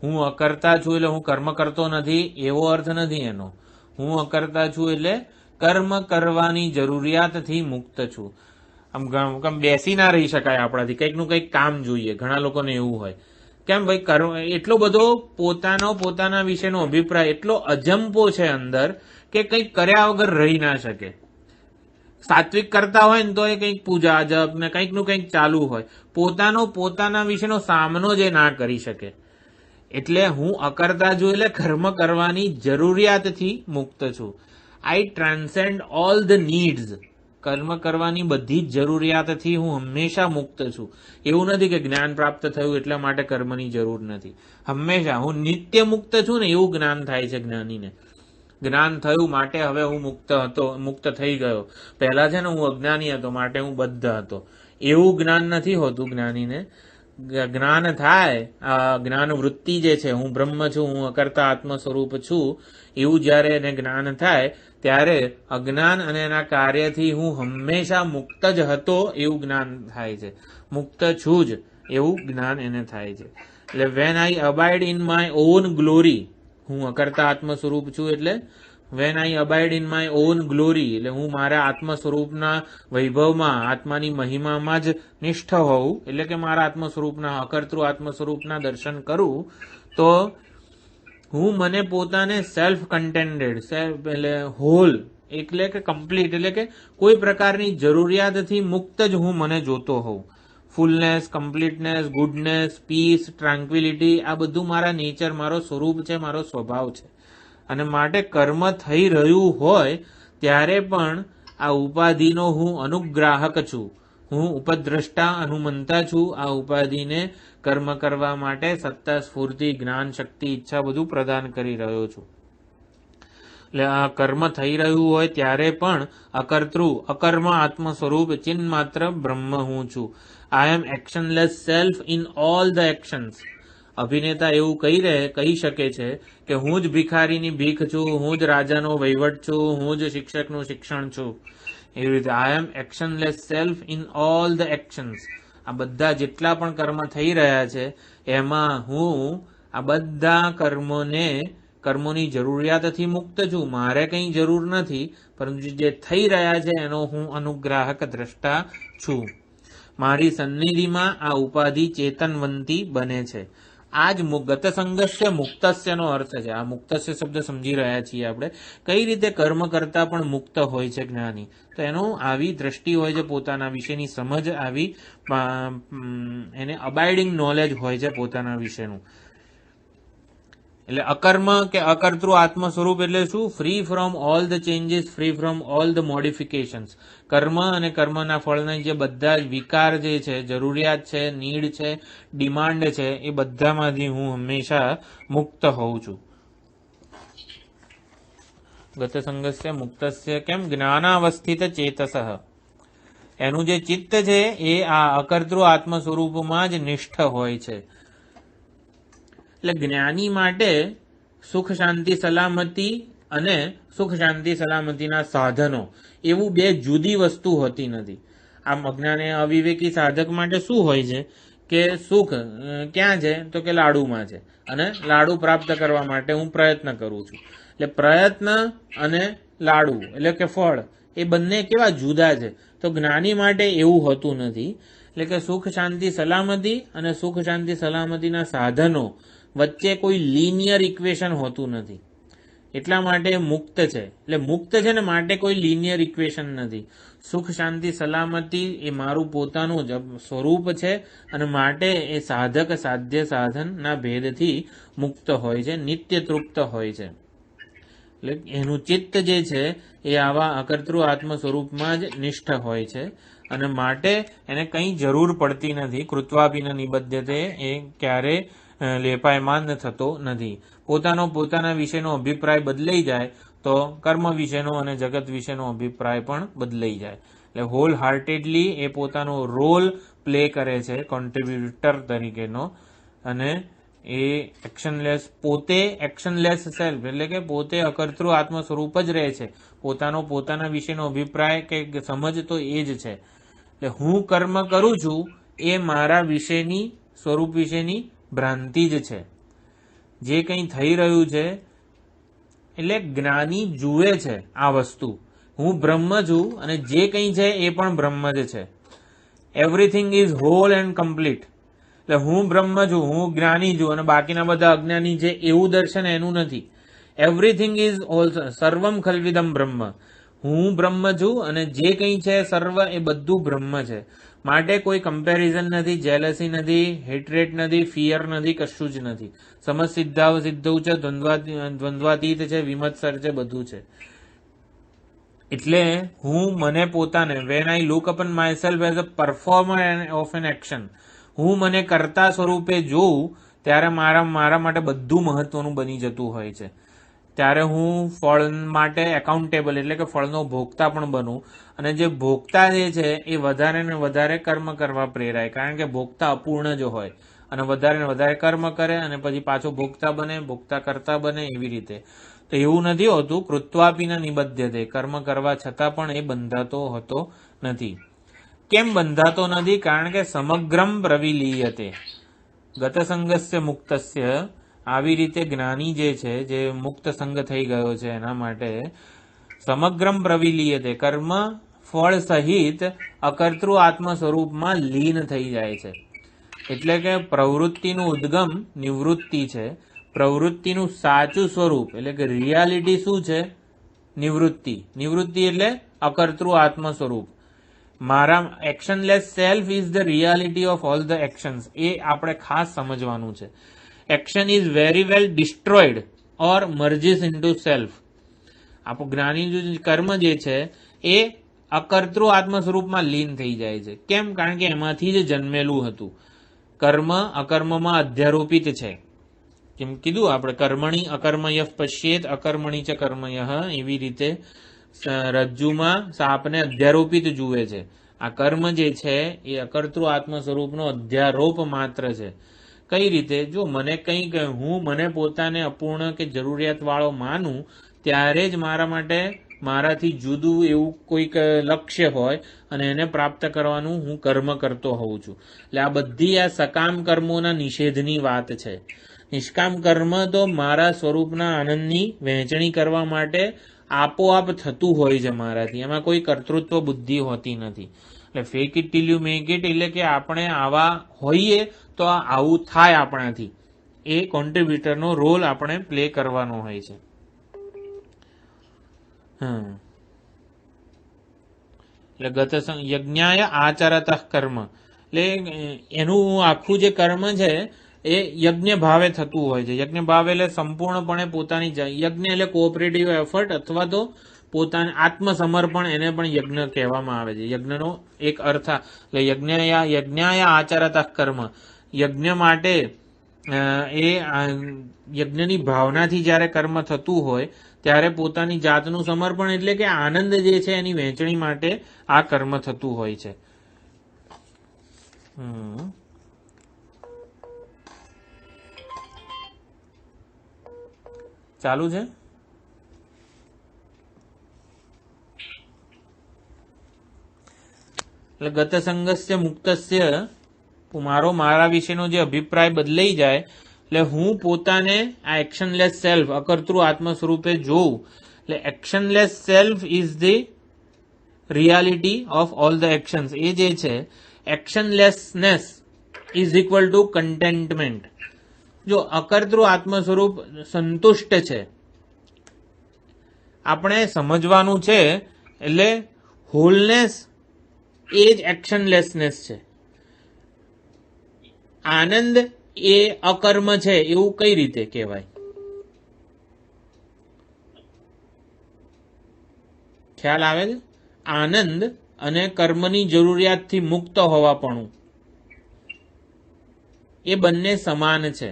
હું અકર્તા છું એટલે હું કર્મ કરતો નથી એવો અર્થ નથી એનો. હું અકર્તા છું એટલે કર્મ કરવાની જરૂરિયાતથી મુક્ત છું. આમ બેસી ના રહી શકાય આપણાથી, કંઈક નું કંઈક કામ જોઈએ. ઘણા લોકોને એવું હોય, કેમ ભાઈ કર્મ, એટલો બધો પોતાના વિશેનો અભિપ્રાય એટલો અજંપો છે અંદર કે કંઈક કર્યા વગર રહી ના શકે. સાત્વિક કરતા હોય ને તો એ કંઈક પૂજા જપ ને કંઈક નું કંઈક ચાલુ હોય, પોતાના વિશેનો સામનો જે ના કરી શકે. એટલે હું અકર્તા છું એટલે કર્મ કરવાની જરૂરિયાતથી મુક્ત છું. આઈ ટ્રાન્સેન્ડ ઓલ ધ નીડ્સ. કર્મ કરવાની બધી જ જરૂરિયાતથી હું હંમેશા મુક્ત છું. એવું નથી કે જ્ઞાન પ્રાપ્ત થયું એટલા માટે કર્મની જરૂર નથી. હંમેશા હું નિત્ય મુક્ત છું ને એવું જ્ઞાન થાય છે જ્ઞાનીને. જ્ઞાન થયું માટે હવે હું મુક્ત થઈ ગયો. પહેલા છે ને હું અજ્ઞાની હતો માટે હું બદ્ધ હતો, એવું જ્ઞાન નથી હોતું જ્ઞાનીને. જ્ઞાન થાય, જ્ઞાન વૃત્તિ જે છે, હું બ્રહ્મ છું, હું અકર્તા આત્મ સ્વરૂપ છું, એવું જ્યારે એને જ્ઞાન થાય ત્યારે અજ્ઞાન અને એના કાર્યથી હું હંમેશા મુક્ત જ હતો એવું જ્ઞાન થાય છે. મુક્ત છું જ એવું જ્ઞાન એને થાય છે. એટલે when I abide in my own glory, હું અકર્તા આત્મ સ્વરૂપ છું, એટલે when I abide in my own glory, એટલે હું મારા આત્મ સ્વરૂપના વૈભવમાં, આત્માની મહિમામાં જ નિષ્ઠ હોઉં, એટલે કે મારા આત્મ સ્વરૂપના, અકર્તૃ આત્મ સ્વરૂપના દર્શન કરું, તો હું મને પોતાને સેલ્ફ કન્ટેન્ટેડ, એટલે હોલ, એટલે કે કમ્પ્લીટ, એટલે કે કોઈ પ્રકારની જરૂરિયાતથી મુક્ત જ હું મને જોતો હોઉં. ફૂલનેસ, કમ્પ્લીટનેસ, ગુડનેસ, પીસ, ટ્રાન્ક્વિલિટી, આ બધું મારા નેચર, મારો સ્વરૂપ છે, મારો સ્વભાવ છે. અને માટે કર્મ થઈ રહ્યું હોય ત્યારે પણ આ ઉપાધિનો હું અનુગ્રાહક છું. હું ઉપદ્રષ્ટા, અનુમંતા છું. આ ઉપાધિને કર્મ કરવા માટે સત્તા, સ્ફૂર્તિ, જ્ઞાન, શક્તિ, ઈચ્છા બધું પ્રદાન કરી રહ્યો છું. એટલે આ કર્મ થઈ રહ્યું હોય ત્યારે પણ અકર્તૃ, અકર્મ આત્મ સ્વરૂપ ચિન્હ માત્ર બ્રહ્મ હું છું. I am actionless self in all the actions. અભિનેતા એવું કહી શકે છે કે હું જ ભિખારીની ભીખ છું, હું જ રાજાનો વહીવટ છું, હું જ શિક્ષકનું શિક્ષણ છું. એવી રીતે I am actionless self in all the actions. આ બધા જેટલા પણ કર્મ થઈ રહ્યા છે એમાં હું આ બધા કર્મોની જરૂરિયાતથી મુક્ત છું. મારે કંઈ જરૂર નથી, પરંતુ જે થઈ રહ્યા છે એનો હું અનુગ્રાહક દ્રષ્ટા છું. મારી સન્નિધિમાં આ ઉપાધિ ચેતનવંતી બને છે. આ જ ગત સંઘર્ષ મુક્તસ્યનો અર્થ છે. આ મુક્તસ્ય શબ્દ સમજી રહ્યા છીએ આપણે. કઈ રીતે કર્મ કરતા પણ મુક્ત હોય છે જ્ઞાની, તો એનો આવી દ્રષ્ટિ હોય છે, પોતાના વિશેની સમજ, આવી એને અબાઇડિંગ નોલેજ હોય છે પોતાના વિશેનું. એટલે અકર્મ કે અકર્તૃ આત્મ સ્વરૂપ એટલે શું? Free from all the changes, free from all the modifications. કર્મ અને કર્મના ફળના જે બધા વિકાર જે છે, જરૂરિયાત છે, નીડ છે, ડિમાન્ડ છે, એ બધામાંથી હું હંમેશા મુક્ત હોઉં છું. ગત સંગસ્ય મુક્તસ્ય કેમ? જ્ઞાનાવસ્થિત ચેતસઃ. એનું જે ચિત્ત છે એ આ અકર્તૃ આત્મ સ્વરૂપમાં જ નિષ્ઠ હોય છે. એટલે જ્ઞાની માટે સુખ શાંતિ સલામતી અને સુખ શાંતિ સલામતીના સાધનો એવું બે જુદી વસ્તુ હોતી નથી. આમ અજ્ઞાને અવિવેકી સાધક માટે શું હોય છે કે સુખ ક્યાં છે તો કે લાડુમાં છે, અને લાડુ પ્રાપ્ત કરવા માટે હું પ્રયત્ન કરું છું. એટલે પ્રયત્ન અને લાડુ એટલે કે ફળ એ બંને કેવા જુદા છે. તો જ્ઞાની માટે એવું હોતું નથી. એટલે કે સુખ શાંતિ સલામતી અને સુખ શાંતિ સલામતીના સાધનો વચ્ચે કોઈ લિનિયર ઇક્વેશન હોતું નથી. એટલા માટે મુક્ત છે. એટલે મુક્ત છે ને માટે કોઈ લિનિયર ઇક્વેશન નથી. સુખ શાંતિ સલામતી એ મારું પોતાનું જ સ્વરૂપ છે અને માટે એ સાધક સાધ્ય સાધનના ભેદથી મુક્ત હોય છે, નિત્ય તૃપ્ત હોય છે. એટલે એનું ચિત્ત જે છે એ આવા અકર્તૃ આત્મ સ્વરૂપમાં જ નિષ્ઠ હોય છે અને માટે એને કંઈ જરૂર પડતી નથી. કૃત્વાપીન નિબદ્ધતે એ ક્યારે લેપાયમાન થતો નથી. પોતાના વિશેનો અભિપ્રાય બદલાઈ જાય તો કર્મ વિશેનો અને જગત વિશેનો અભિપ્રાય પણ બદલાઈ જાય. એટલે હોલ હાર્ટેડલી એ પોતાનો રોલ પ્લે કરે છે કોન્ટ્રીબ્યુટર તરીકેનો અને એ એક્શનલેસ, પોતે એક્શનલેસ સેલ્ફ એટલે કે પોતે અકર્તૃ આત્મ સ્વરૂપ જ રહે છે. પોતાના વિશેનો અભિપ્રાય કે સમજ તો એ જ છે. એટલે હું કર્મ કરું છું એ મારા વિશેની સ્વરૂપ વિશેની ભ્રાંતિ જ છે. જે કંઈ થઈ રહ્યું છે એટલે જ્ઞાની જુએ છે આ વસ્તુ, હું બ્રહ્મ છું અને જે કંઈ છે એ પણ બ્રહ્મ જ છે. Everything is whole and complete. એટલે હું બ્રહ્મ છું, હું જ્ઞાની છું અને બાકીના બધા અજ્ઞાની છે એવું દર્શન એનું નથી. એવરીથિંગ ઇઝ ઓલ સર્વમ ખલ્વિદમ બ્રહ્મ. હું બ્રહ્મ છું અને જે કંઈ છે સર્વ એ બધું બ્રહ્મ છે. માટે કોઈ કમ્પેરિઝન નથી, જેલસી નથી, હેટ્રેટ નથી, ફિયર નથી, કશું જ નથી. સમજ સિદ્ધાવ સિદ્ધવ છે, દ્વંદ્વાતીત છે, વિમત્સર છે, બધું છે. એટલે હું મને પોતાને when I look upon my self as a performer of an action, હું મને કર્તા સ્વરૂપે જોઉં ત્યારે મારા માટે બધું મહત્વનું બની જતું હોય છે. ત્યારે હું ફળ માટે એકાઉન્ટેબલ એટલે કે ફળનો ભોગતા પણ બનું અને જે ભોગતા જે છે એ વધારે ને વધારે કર્મ કરવા પ્રેરાય, કારણ કે ભોગતા અપૂર્ણ જ હોય અને વધારે ને વધારે કર્મ કરે અને પછી પાછો ભોગતા બને, ભોગતા કરતા બને, એવી રીતે. તો એવું નથી હોતું. કૃત્વાપીન નિબદ્ધતે, કર્મ કરવા છતાં પણ એ બંધાતો હોતો નથી. કેમ બંધાતો નથી? કારણ કે સમગ્રમ પ્રવિલીયતે ગતસંગસ્ય મુક્તસ્ય, આવી રીતે જ્ઞાની જે છે, જે મુક્ત સંગ થઈ ગયો છે એના માટે સમગ્રમ પ્રવિલીયતે, કર્મ ફળ સહિત અકર્તૃ આત્મ સ્વરૂપમાં લીન થઈ જાય છે. એટલે કે પ્રવૃત્તિનું ઉદ્ગમ નિવૃત્તિ છે. પ્રવૃત્તિનું સાચું સ્વરૂપ એટલે કે રિયાલિટી શું છે? નિવૃત્તિ. નિવૃત્તિ એટલે અકર્તૃ આત્મ સ્વરૂપ. મારા actionless self is the reality of all the actions. એ આપણે ખાસ સમજવાનું છે. Action is very well destroyed or merges into self. આપણું જ્ઞાની કર્મ જે છે એ અકર્તૃ આત્મ સ્વરૂપમાં લીન થઈ જાય છે. કેમ? કારણ કે એમાંથી જ જન્મેલું હતું. કર્મ અકર્મમાં અધ્યારોપિત છે. કેમ કીધું આપણે, કર્મણી અકર્મય પશ્યેત અકર્મણી ચ કર્મય. એવી રીતે રજ્જુમાં સાપને અધ્યારોપિત જુએ છે. આ કર્મ જે છે એ અકર્તૃ આત્મ સ્વરૂપનો અધ્યારોપ માત્ર છે. કઈ રીતે? જો મને કંઈક, હું મને પોતાને અપૂર્ણ કે જરૂરિયાત વાળો માનું ત્યારે જ મારા માટે મારાથી જુદું એવું કોઈક લક્ષ્ય હોય અને એને પ્રાપ્ત કરવાનું હું કર્મ કરતો હોઉં છું. એટલે આ બધી આ સકામ કર્મોના નિષેધની વાત છે. નિષ્કામ કર્મ તો મારા સ્વરૂપના આનંદની વહેંચણી કરવા માટે આપોઆપ થતું હોય છે મારાથી. એમાં કોઈ કર્તૃત્વ બુદ્ધિ હોતી નથી. એટલે fake it till you make it, એટલે કે આપણે આવા હોઈએ તો આવું થાય આપણાથી. એ કોન્ટ્રીબ્યુટરનો રોલ આપણે પ્લે કરવાનો હોય છે. એટલે ગત યજ્ઞાય આચરત કર્મ, એટલે એનું આખું જે કર્મ છે એ યજ્ઞ ભાવે થતું હોય છે. યજ્ઞ ભાવે એટલે સંપૂર્ણપણે પોતાની યજ્ઞ એટલે કોઓપરેટિવ એફર્ટ અથવા તો પોતાનું આત્મસમર્પણ, એને પણ યજ્ઞ કહેવામાં આવે છે. યજ્ઞનો એક અર્થ એટલે યજ્ઞાય આચરત કર્મ, યજ્ઞ માટે એ યજ્ઞની ભાવનાથી જ્યારે કર્મ થતું હોય ત્યારે પોતાની જાતનું સમર્પણ એટલે કે આનંદ જે છે એની વહેંચણી માટે આ કર્મ થતું હોય છે. ચાલુ છે? એટલે ગત સંગસ્ય મુક્તસ્ય, મારા વિશેનો જે અભિપ્રાય બદલાઈ જાય એટલે હું પોતાને આ એક્શનલેસ સેલ્ફ અકર્તૃ આત્મ સ્વરૂપે જોઉં. એટલે actionless self is the reality of all the actions. એ જે છે actionlessness is equal to contentment. જો અકર્તૃ આત્મ સ્વરૂપ સંતુષ્ટ છે આપણે સમજવાનું છે. એટલે હોલનેસ એ જ એક્શનલેસનેસ છે. આનંદ એ અકર્મ છે એવું કઈ રીતે કહેવાય? ખ્યાલ આવે છે? આનંદ અને કર્મની જરૂરિયાતથી મુક્ત હોવાપણું એ બંને સમાન છે.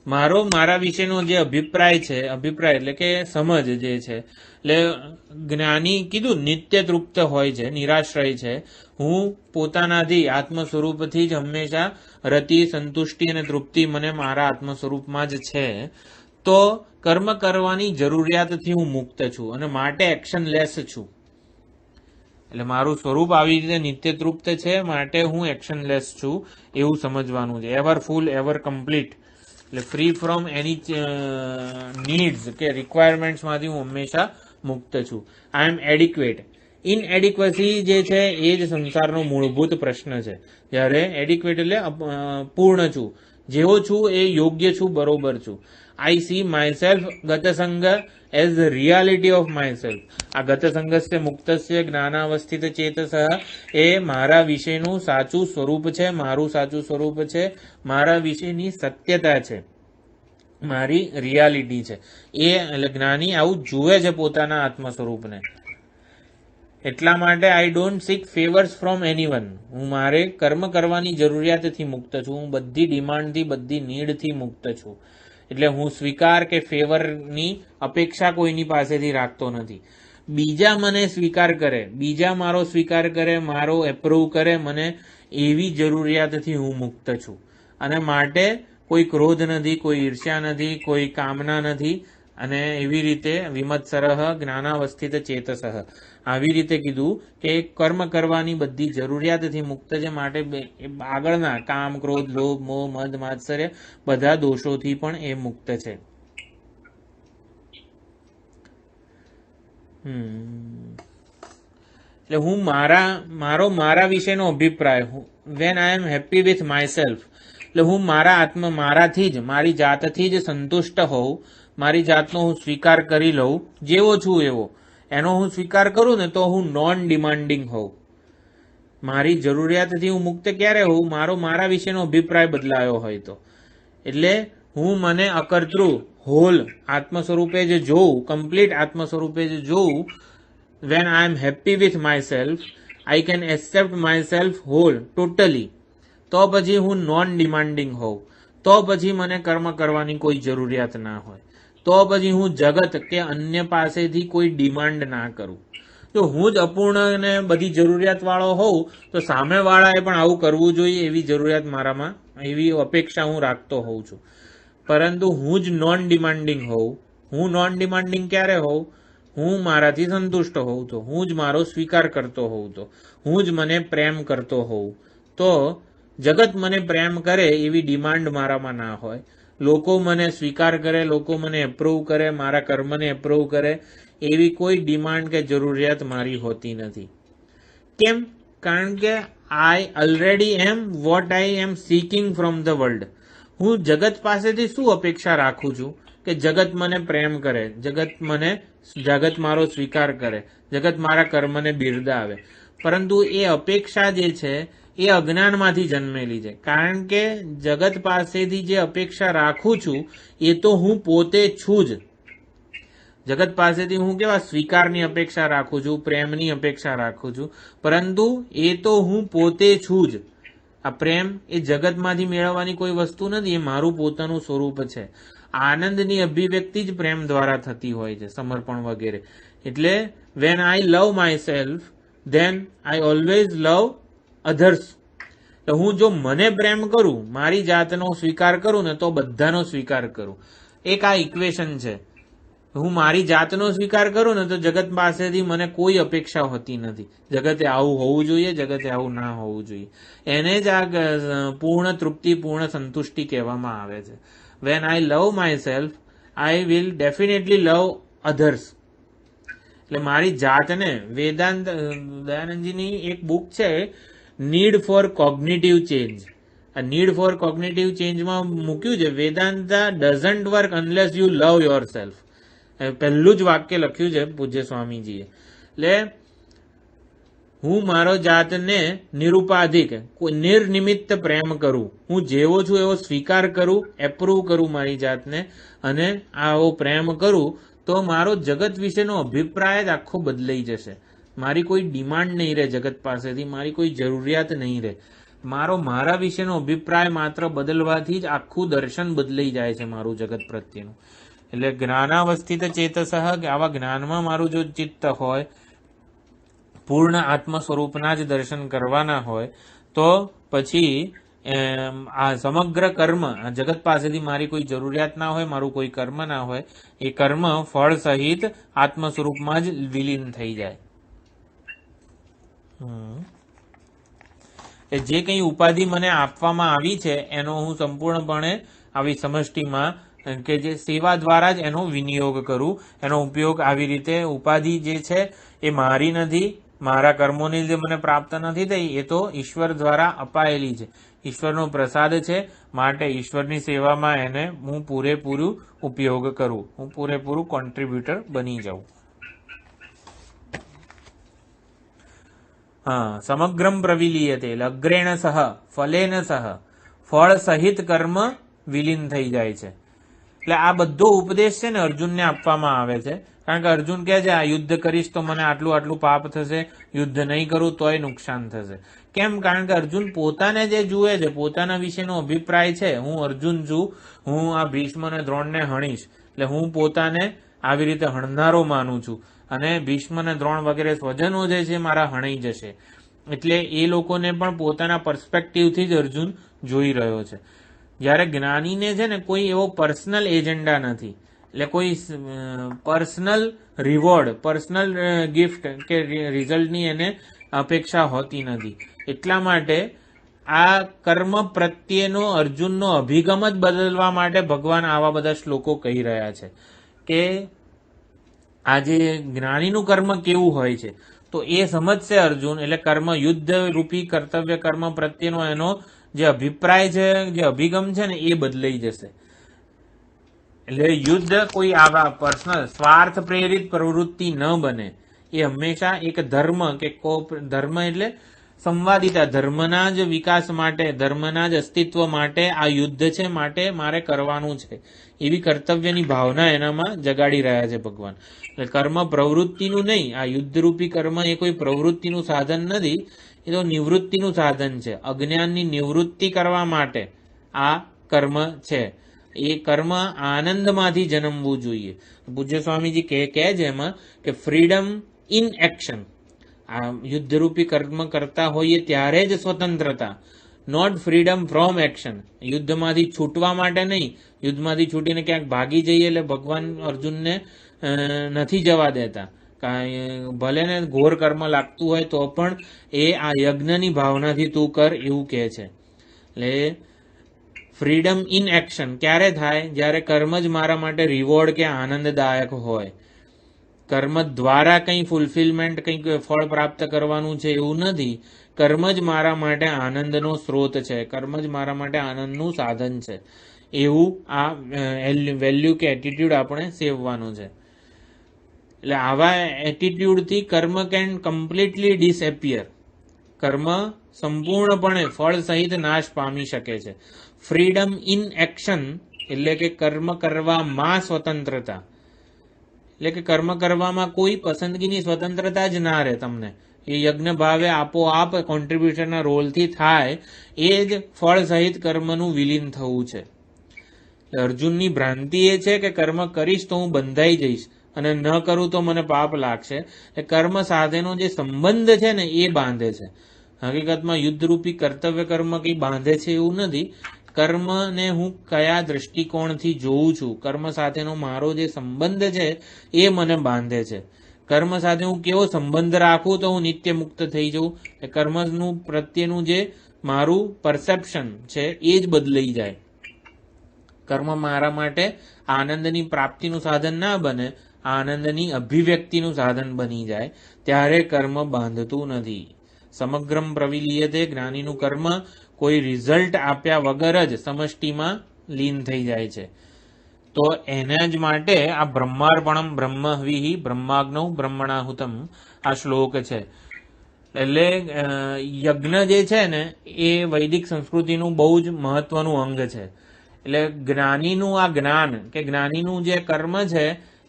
મારા વિશેનો જે અભિપ્રાય છે, અભિપ્રાય એટલે કે સમજ જે છે, એટલે જ્ઞાની કીધું નિત્ય તૃપ્ત હોય છે, નિરાશ્રય છે. હું પોતાનાથી આત્મ સ્વરૂપથી જ હંમેશા રતિ, સંતુષ્ટિ અને તૃપ્તિ મને મારા આત્મ સ્વરૂપમાં જ છે. તો કર્મ કરવાની જરૂરિયાતથી હું મુક્ત છું અને માટે એક્શનલેસ છું. એટલે મારું સ્વરૂપ આવી રીતે નિત્ય તૃપ્ત છે, માટે હું એક્શનલેસ છું એવું સમજવાનું છે. એવર ફૂલ, એવર કમ્પ્લીટ, એટલે ફ્રી ફ્રોમ એની નીડ્સ કે રિક્વાયરમેન્ટ્સમાંથી હું હંમેશા મુક્ત છું. I M adequate. ઇનએડિક્વસી જે છે એ જ સંસારનો મૂળભૂત પ્રશ્ન છે. જ્યારે એડિક્વેટ એટલે પૂર્ણ છું, જેવો છું એ યોગ્ય છું, બરોબર છું. આઈ સી માયસેલ્ફ ગતસંગ as the reality of myself. આ ગતસંગસ્ય મુક્તસ્ય જ્ઞાનાવસ્થિત ચેતસ એ મારા વિશેનું સાચું સ્વરૂપ છે, મારું સાચું સ્વરૂપ છે, મારા વિશેની સત્યતા છે, મારી રિયાલિટી છે. એ એટલે જ્ઞાની આવું જુએ છે પોતાના આત્મ સ્વરૂપને. એટલા માટે I don't seek favours from anyone. હું મારે કર્મ કરવાની જરૂરિયાતથી મુક્ત છું. હું બધી ડિમાન્ડથી, બધી નીડથી મુક્ત છું. એટલે હું સ્વીકાર કે ફેવરની અપેક્ષા કોઈની પાસેથી રાખતો નથી. બીજા મને સ્વીકાર કરે, બીજા મારો સ્વીકાર કરે, મારો એપ્રૂવ કરે, મને એવી જરૂરિયાતથી હું મુક્ત છું. અને માટે કોઈ ક્રોધ નથી, કોઈ ઈર્ષ્યા નથી, કોઈ કામના નથી. અને એવી રીતે વિમત્સરઃ જ્ઞાનાવસ્થિત ચેતસઃ, આવી રીતે કીધું કે કર્મ કરવાની બધી જરૂરિયાતથી મુક્ત છે. માટે આગળના કામ, ક્રોધ, લોભ, મોહ, મદ, માત્સર્ય બધા દોષોથી પણ એ મુક્ત છે. એટલે હું મારા વિશેનો અભિપ્રાય, when I am happy with myself, એટલે હું મારાથી જ, મારી જાતથી જ સંતુષ્ટ હોઉં, મારી જાતનો હું સ્વીકાર કરી લઉં, જેવો છું એવો એનો હું સ્વીકાર કરું ને, તો હું નોન ડિમાન્ડિંગ હોઉં. મારી જરૂરિયાતથી હું મુક્ત ક્યારે હોઉં? મારા વિશેનો અભિપ્રાય બદલાયો હોય તો. એટલે હું મને અકર્તૃ, હોલ આત્મ સ્વરૂપે જે જોઉં, કમ્પ્લીટ આત્મ સ્વરૂપે જે જોઉં, when I am happy with myself, I can accept myself whole, totally. તો પછી હું નોન ડિમાન્ડિંગ હોઉં, તો પછી મને કર્મ કરવાની કોઈ જરૂરિયાત ના હોય, તો પછી હું જગત કે અન્ય પાસેથી કોઈ ડિમાન્ડ ના કરું. જો હું જ અપૂર્ણ અને બધી જરૂરિયાત વાળો હોઉં તો સામેવાળાએ પણ આવું કરવું જોઈએ એવી જરૂરિયાત મારામાં, એવી અપેક્ષા હું રાખતો હોઉં છું. પરંતુ હું જ નોન ડિમાન્ડિંગ હોઉં. હું નોન ડિમાન્ડિંગ ક્યારે હોઉં? હું મારાથી સંતુષ્ટ હોઉં તો, હું જ મારો સ્વીકાર કરતો હોઉં તો, હું જ મને પ્રેમ કરતો હોઉં તો. જગત મને પ્રેમ કરે એવી ડિમાન્ડ મારામાં ના હોય. લોકો મને સ્વીકાર કરે, લોકો મને એપ્રૂવ કરે, મારા કર્મને એપ્રૂવ કરે એવી કોઈ ડિમાન્ડ કે જરૂરિયાત મારી હોતી નથી. કેમ? કારણ કે I already am what I am seeking from the world. હું જગત પાસેથી શું અપેક્ષા રાખું છું? કે જગત મને પ્રેમ કરે, જગત મારો સ્વીકાર કરે, જગત મારા કર્મને બિરદાવે. પરંતુ એ અપેક્ષા જે છે એ અજ્ઞાનમાંથી જન્મેલી છે. કારણ કે જગત પાસેથી જે અપેક્ષા રાખું છું એ તો હું પોતે છું જ. જગત પાસેથી હું કેવા સ્વીકારની અપેક્ષા રાખું છું, પ્રેમની અપેક્ષા રાખું છું, પરંતુ એ તો હું પોતે છું જ. આ પ્રેમ એ જગતમાંથી મેળવવાની કોઈ વસ્તુ નથી, એ મારું પોતાનું સ્વરૂપ છે. આનંદની અભિવ્યક્તિ જ પ્રેમ દ્વારા થતી હોય છે, સમર્પણ વગેરે. એટલે when I love my self, than I always love others. તો હું જો મને પ્રેમ કરું, મારી જાતનો સ્વીકાર કરું ને, તો બધાનો સ્વીકાર કરું. એક આ ઇક્વેશન છે. હું મારી જાતનો સ્વીકાર કરું ને તો જગત પાસેથી મને કોઈ અપેક્ષા હોતી નથી. જગતે આવું હોવું જોઈએ, જગતે આવું ના હોવું જોઈએ. એને જ આ પૂર્ણ તૃપ્તિ, પૂર્ણ સંતુષ્ટિ કહેવામાં આવે છે. When I love my self, I will definitely love others. એટલે મારી જાતને, વેદાંત દયાનંદજીની એક બુક છે નીડ ફોર કોગ્નિટિવ ચેન્જ. આ નીડ ફોર કોગ્નિટિવ ચેન્જમાં મૂક્યું છે Vedanta doesn't work unless you love your self. પહેલું જ વાક્ય લખ્યું છે પૂજ્ય સ્વામીજીએ. એટલે હું મારો જાતને નિરુપાધિક નિર્નિમિત્ત પ્રેમ કરું, હું જેવો છું એવો સ્વીકાર કરું, એપ્રૂવ કરું મારી જાતને, અને આવો પ્રેમ કરું તો મારો જગત વિશેનો અભિપ્રાય જ આખો બદલાઈ જશે. મારી કોઈ ડિમાન્ડ નહીં રહે જગત પાસેથી, મારી કોઈ જરૂરિયાત નહીં રહે. મારા વિશેનો અભિપ્રાય માત્ર બદલવાથી જ આખું દર્શન બદલાઈ જાય છે મારું જગત પ્રત્યેનું. એટલે જ્ઞાનાવસ્થિત ચેતસઃ, કે આવા જ્ઞાનમાં મારું જો ચિત્ત હોય, પૂર્ણ આત્મ સ્વરૂપના જ દર્શન કરવાના હોય, તો પછી આ સમગ્ર કર્મ, આ જગત પાસેથી મારી કોઈ જરૂરિયાત ના હોય, મારું કોઈ કર્મ ના હોય, એ કર્મ ફળ સહિત આત્મ સ્વરૂપમાં જ વિલીન થઈ જાય. જે કંઈ ઉપાધિ મને આપવામાં આવી છે એનો હું સંપૂર્ણપણે આવી સમષ્ટિમાં, કે જે સેવા દ્વારા જ એનો વિનિયોગ કરું, એનો ઉપયોગ આવી રીતે. ઉપાધિ જે છે એ મારી નથી, મારા કર્મોની લીધે મને પ્રાપ્ત નથી થઈ, એ તો ઈશ્વર દ્વારા અપાયેલી છે, ઈશ્વરનો પ્રસાદ છે. માટે ઈશ્વરની સેવામાં એને હું પૂરેપૂરું ઉપયોગ કરું, હું પૂરેપૂરું કોન્ટ્રીબ્યુટર બની જાઉં. હા, સમગ્રમ પ્રવિલીયતે અગ્રેણ સહ ફલેન સહ, ફળ સહિત કર્મ વિલીન થઈ જાય છે. એટલે આ બધો ઉપદેશ છે ને અર્જુનને આપવામાં આવે છે, કારણ કે અર્જુન કહે છે આ યુદ્ધ કરીશ તો મને આટલું આટલું પાપ થશે, યુદ્ધ નહીં કરું તોય નુકસાન થશે. કેમ? કારણ કે અર્જુન પોતાને જે જુએ છે, પોતાના વિશેનો અભિપ્રાય છે, હું અર્જુન છું, હું આ ભીષ્મ અને દ્રોણને હણીશ, એટલે હું પોતાને આવી રીતે હણનારો માનું છું, અને ભીષ્મ અને દ્રોણ વગેરે સ્વજનો જે છે મારા હણાઈ જશે. એટલે એ લોકોને પણ પોતાના પર્સપેક્ટિવથી જ અર્જુન જોઈ રહ્યો છે. જ્યારે જ્ઞાનીને છે ને કોઈ એવો પર્સનલ એજન્ડા નથી, એટલે કોઈ પર્સનલ રિવોર્ડ, પર્સનલ ગિફ્ટ કે રિઝલ્ટની એને અપેક્ષા હોતી નથી. એટલા માટે આ કર્મ પ્રત્યેનો અર્જુનનો અભિગમ જ બદલવા માટે ભગવાન આવા બધા શ્લોકો કહી રહ્યા છે કે આજે જ્ઞાનીનું કર્મ કેવું હોય છે તો એ સમજશે અર્જુન. એટલે કર્મ યુદ્ધ રૂપી કર્તવ્ય કર્મ પ્રત્યેનો એનો જે અભિપ્રાય છે, જે અભિગમ છે ને, એ બદલાઈ જશે. એટલે યુદ્ધ કોઈ આવા પર્સનલ સ્વાર્થ પ્રેરિત પ્રવૃત્તિ ન બને. એ હંમેશા એક ધર્મ કે ધર્મ એટલે સંવાદિતા, ધર્મના જ વિકાસ માટે, ધર્મના જ અસ્તિત્વ માટે આ યુદ્ધ છે, માટે મારે કરવાનું છે, એવી કર્તવ્યની ભાવના એનામાં જગાડી રહ્યા છે ભગવાન. એટલે કર્મ પ્રવૃત્તિનું નહીં, આ યુદ્ધરૂપી કર્મ એ કોઈ પ્રવૃત્તિનું સાધન નથી, એ તો નિવૃત્તિનું સાધન છે. અજ્ઞાનની નિવૃત્તિ કરવા માટે આ કર્મ છે. એ કર્મ આનંદમાંથી જન્મવું જોઈએ. પૂજ્ય સ્વામીજી કહે છે એમાં કે ફ્રીડમ ઇન એક્શન, આ યુદ્ધરૂપી કર્મ કરતા હોઈએ ત્યારે જ સ્વતંત્રતા, નોટ ફ્રીડમ ફ્રોમ એક્શન. યુદ્ધમાંથી છૂટવા માટે નહીં, યુદ્ધમાંથી છૂટીને ક્યાંક ભાગી જઈએ એટલે ભગવાન અર્જુનને નથી જવા દેતા. ભલે ને ઘોર કર્મ લાગતું હોય તો પણ એ આ યજ્ઞની ભાવનાથી તું કર એવું કહે છે. એટલે ફ્રીડમ ઇન એક્શન ક્યારે થાય? જ્યારે કર્મ જ મારા માટે રિવોર્ડ કે આનંદદાયક હોય. કર્મ દ્વારા કંઈ ફૂલફિલમેન્ટ, કંઈક ફળ પ્રાપ્ત કરવાનું છે એવું નથી. કર્મ જ મારા માટે આનંદનો સ્ત્રોત છે, કર્મ જ મારા માટે આનંદનું સાધન છે, એવું આ વેલ્યુ કે એટીટ્યુડ આપણે સેવવાનું છે. એટલે આવા એટીટ્યુડથી કર્મ કેન કમ્પ્લીટલી ડિસએપિયર, કર્મ સંપૂર્ણપણે ફળ સહિત નાશ પામી શકે છે. ફ્રીડમ ઇન એક્શન એટલે કે કર્મ કરવામાં સ્વતંત્રતા, એટલે કે કર્મ કરવામાં કોઈ પસંદગીની સ્વતંત્રતા જ ના રહે તમને. એ યજ્ઞ ભાવે આપોઆપ કોન્ટ્રીબ્યુશનના રોલથી થાય, એ જ ફળ સહિત કર્મનું વિલીન થવું છે. અર્જુનની ભ્રાંતિ એ છે કે કર્મ કરીશ તો હું બંધાઈ જઈશ અને ન કરું તો મને પાપ લાગશે. એ કર્મ સાથેનો જે સંબંધ છે ને એ બાંધે છે. હકીકતમાં યુદ્ધરૂપી કર્તવ્ય કર્મ કંઈ બાંધે છે એવું નથી. કર્મને હું કયા દ્રષ્ટિકોણથી જોઉં છું, કર્મ સાથેનો મારો જે સંબંધ છે એ મને બાંધે છે. કર્મ સાથે હું કેવો સંબંધ રાખું તો હું નિત્ય મુક્ત થઈ જાઉં. એ કર્મનું પ્રત્યેનું જે મારું પરસેપ્શન છે એ જ બદલાઈ જાય. કર્મ મારા માટે આનંદની પ્રાપ્તિનું સાધન ના બને, આનંદની અભિવ્યક્તિનું સાધન બની જાય, ત્યારે કર્મ બાંધતું નથી. સમગ્રમ પ્રવિલીયતે, જ્ઞાનીનું કર્મ કોઈ રિઝલ્ટ આપ્યા વગર જ સમષ્ટિમાં લીન થઈ જાય છે. તો એને જ માટે આ બ્રહ્માર્પણમ બ્રહ્મહવિ બ્રહ્માગ્નૌ બ્રહ્મણાહુતમ આ શ્લોક છે. એટલે યજ્ઞ જે છે ને એ વૈદિક સંસ્કૃતિનું બહુ જ મહત્વનું અંગ છે. એટલે જ્ઞાનીનું આ જ્ઞાન કે જ્ઞાનીનું જે કર્મ છે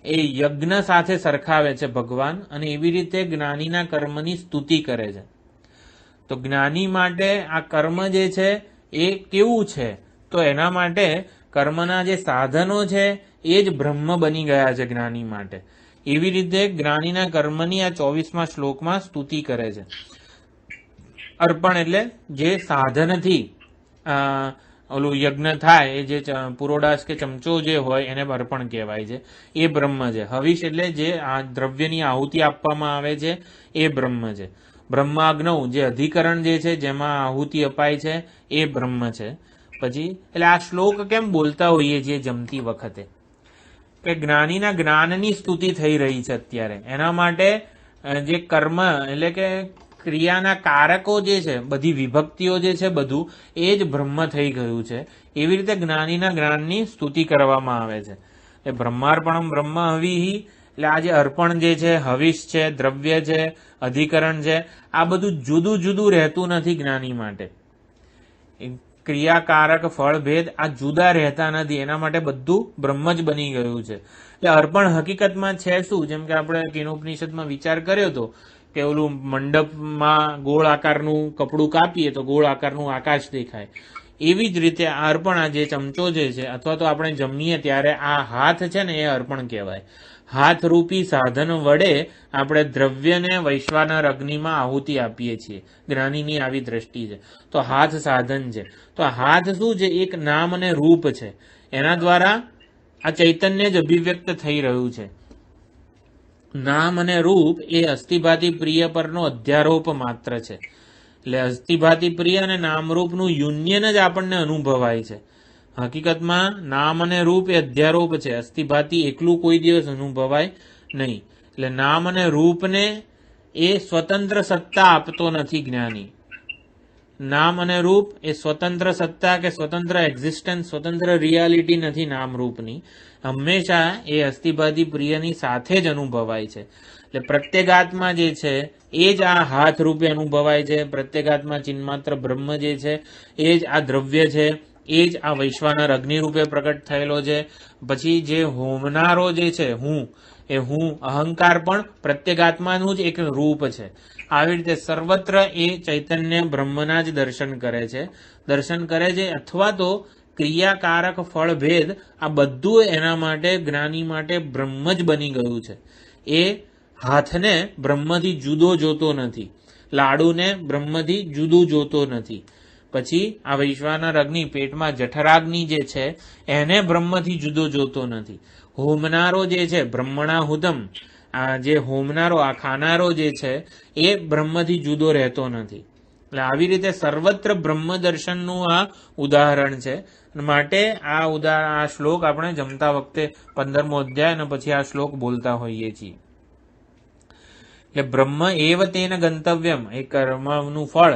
એ યજ્ઞ સાથે સરખાવે છે ભગવાન, અને એવી રીતે જ્ઞાનીના કર્મની સ્તુતિ કરે છે. તો જ્ઞાની માટે આ કર્મ જે છે એ કેવું છે, તો એના માટે કર્મના જે સાધનો છે એ જ બ્રહ્મ બની ગયા છે જ્ઞાની માટે. એવી રીતે જ્ઞાનીના કર્મની આ 24મા શ્લોકમાં સ્તુતિ કરે છે. અર્પણ એટલે જે સાધનથી ઓલું યજ્ઞ થાય, એ જે પુરોડાસ કે ચમચો જે હોય એને અર્પણ કહેવાય છે, એ બ્રહ્મ છે. હવિષ એટલે જે આ દ્રવ્યની આહુતિ આપવામાં આવે છે એ બ્રહ્મ છે. બ્રહ્માગ્નૌ જે અધિકરણ જે છે જેમાં આહુતિ અપાય છે એ બ્રહ્મ છે. પછી એટલે આ શ્લોક કેમ બોલતા હોઈએ છીએ જમતી વખતે, કે જ્ઞાનીના જ્ઞાનની સ્તુતિ થઈ રહી છે અત્યારે. એના માટે જે કર્મ એટલે કે ક્રિયાના કારકો જે છે, બધી વિભક્તિઓ જે છે, બધું એ જ બ્રહ્મ થઈ ગયું છે. એવી રીતે જ્ઞાનીના જ્ઞાનની સ્તુતિ કરવામાં આવે છે. એ બ્રહ્માર્પણમ બ્રહ્મહવિ એટલે આ જે અર્પણ જે છે, હવિષ છે, દ્રવ્ય છે, અધિકરણ છે, આ બધું જુદું જુદું રહેતું નથી જ્ઞાની માટે. ક્રિયાકારક ફળ ભેદ આ જુદા રહેતા નથી, એના માટે બધું બ્રહ્મ જ બની ગયું છે. એટલે અર્પણ હકીકતમાં છે શું? જેમ કે આપણે કેનોપનિષદમાં વિચાર કર્યો હતો કે ઓલું મંડપમાં ગોળ આકારનું કપડું કાપીએ તો ગોળ આકારનું આકાશ દેખાય. એવી જ રીતે આ અર્પણ, આ જે ચમચો જે છે, અથવા તો આપણે જમીએ ત્યારે આ હાથ છે ને એ અર્પણ કહેવાય. હાથરૂપી સાધન વડે આપણે દ્રવ્યને વૈશ્વાનર અગ્નિમાં આહુતિ આપીએ છીએ. જ્ઞાનીની આવી દ્રષ્ટિ છે. તો હાથ સાધન છે. તો હાથ શું છે? એક નામ અને રૂપ છે. એના દ્વારા આ ચૈતન્ય જ અભિવ્યક્ત થઈ રહ્યું છે. નામ અને રૂપ એ અસ્થિભાતિ પ્રિય પરનો અધ્યારોપ માત્ર છે. એટલે અસ્થિભાતિ પ્રિય અને નામરૂપનું યુનિયન જ આપણને અનુભવાય છે. હકીકતમાં નામ અને રૂપ એ અધ્યારોપ છે. અસ્થિભાતિ એકલું કોઈ દિવસ અનુભવાય નહીં. એટલે નામ અને રૂપને એ સ્વતંત્ર સત્તા આપતો નથી જ્ઞાની. નામ અને રૂપ એ સ્વતંત્ર સત્તા કે સ્વતંત્ર એક્ઝિસ્ટન્સ, સ્વતંત્ર રિયાલિટી નથી નામરૂપની. હંમેશા એ અસ્થિભાતિ પ્રિયની સાથે જ અનુભવાય છે. એટલે પ્રત્યેગાત્મા જે છે એ જ આ હાથ રૂપે અનુભવાય છે. પ્રત્યેગાત્મા ચિન્માત્ર બ્રહ્મ જે છે એ જ આ દ્રવ્ય છે, એ જ આ વૈશ્વાનર અગ્નિ રૂપે પ્રકટ થયેલો છે. પછી જે હોમનારો જે છે હું, એ હું અહંકાર પણ પ્રત્યેગાત્માનું જ એક રૂપ છે. આવી રીતે સર્વત્ર એ ચૈતન્ય બ્રહ્મના જ દર્શન કરે છે. અથવા તો ક્રિયાકારક ફળ ભેદ આ બધું એના માટે, જ્ઞાની માટે બ્રહ્મ જ બની ગયું છે. એ હાથને બ્રહ્મથી જુદો જોતો નથી, લાડુને બ્રહ્મથી જુદું જોતો નથી. પછી આ વૈશ્વાનર અગ્નિ પેટમાં જઠરાગ્નિ જે છે એને બ્રહ્મથી જુદો જોતો નથી. હોમનારો જે છે બ્રહ્મણાહુતમ, આ જે હોમનારો, આ ખાનારો જે છે એ બ્રહ્મથી જુદો રહેતો નથી. એટલે આવી રીતે સર્વત્ર બ્રહ્મ દર્શનનું આ ઉદાહરણ છે. માટે આ શ્લોક આપણે જમતા વખતે 15મો અધ્યાય અને પછી આ શ્લોક બોલતા હોઈએ છીએ. એટલે બ્રહ્મ એવ તેન ગંતવ્યમ, એ કર્મનું ફળ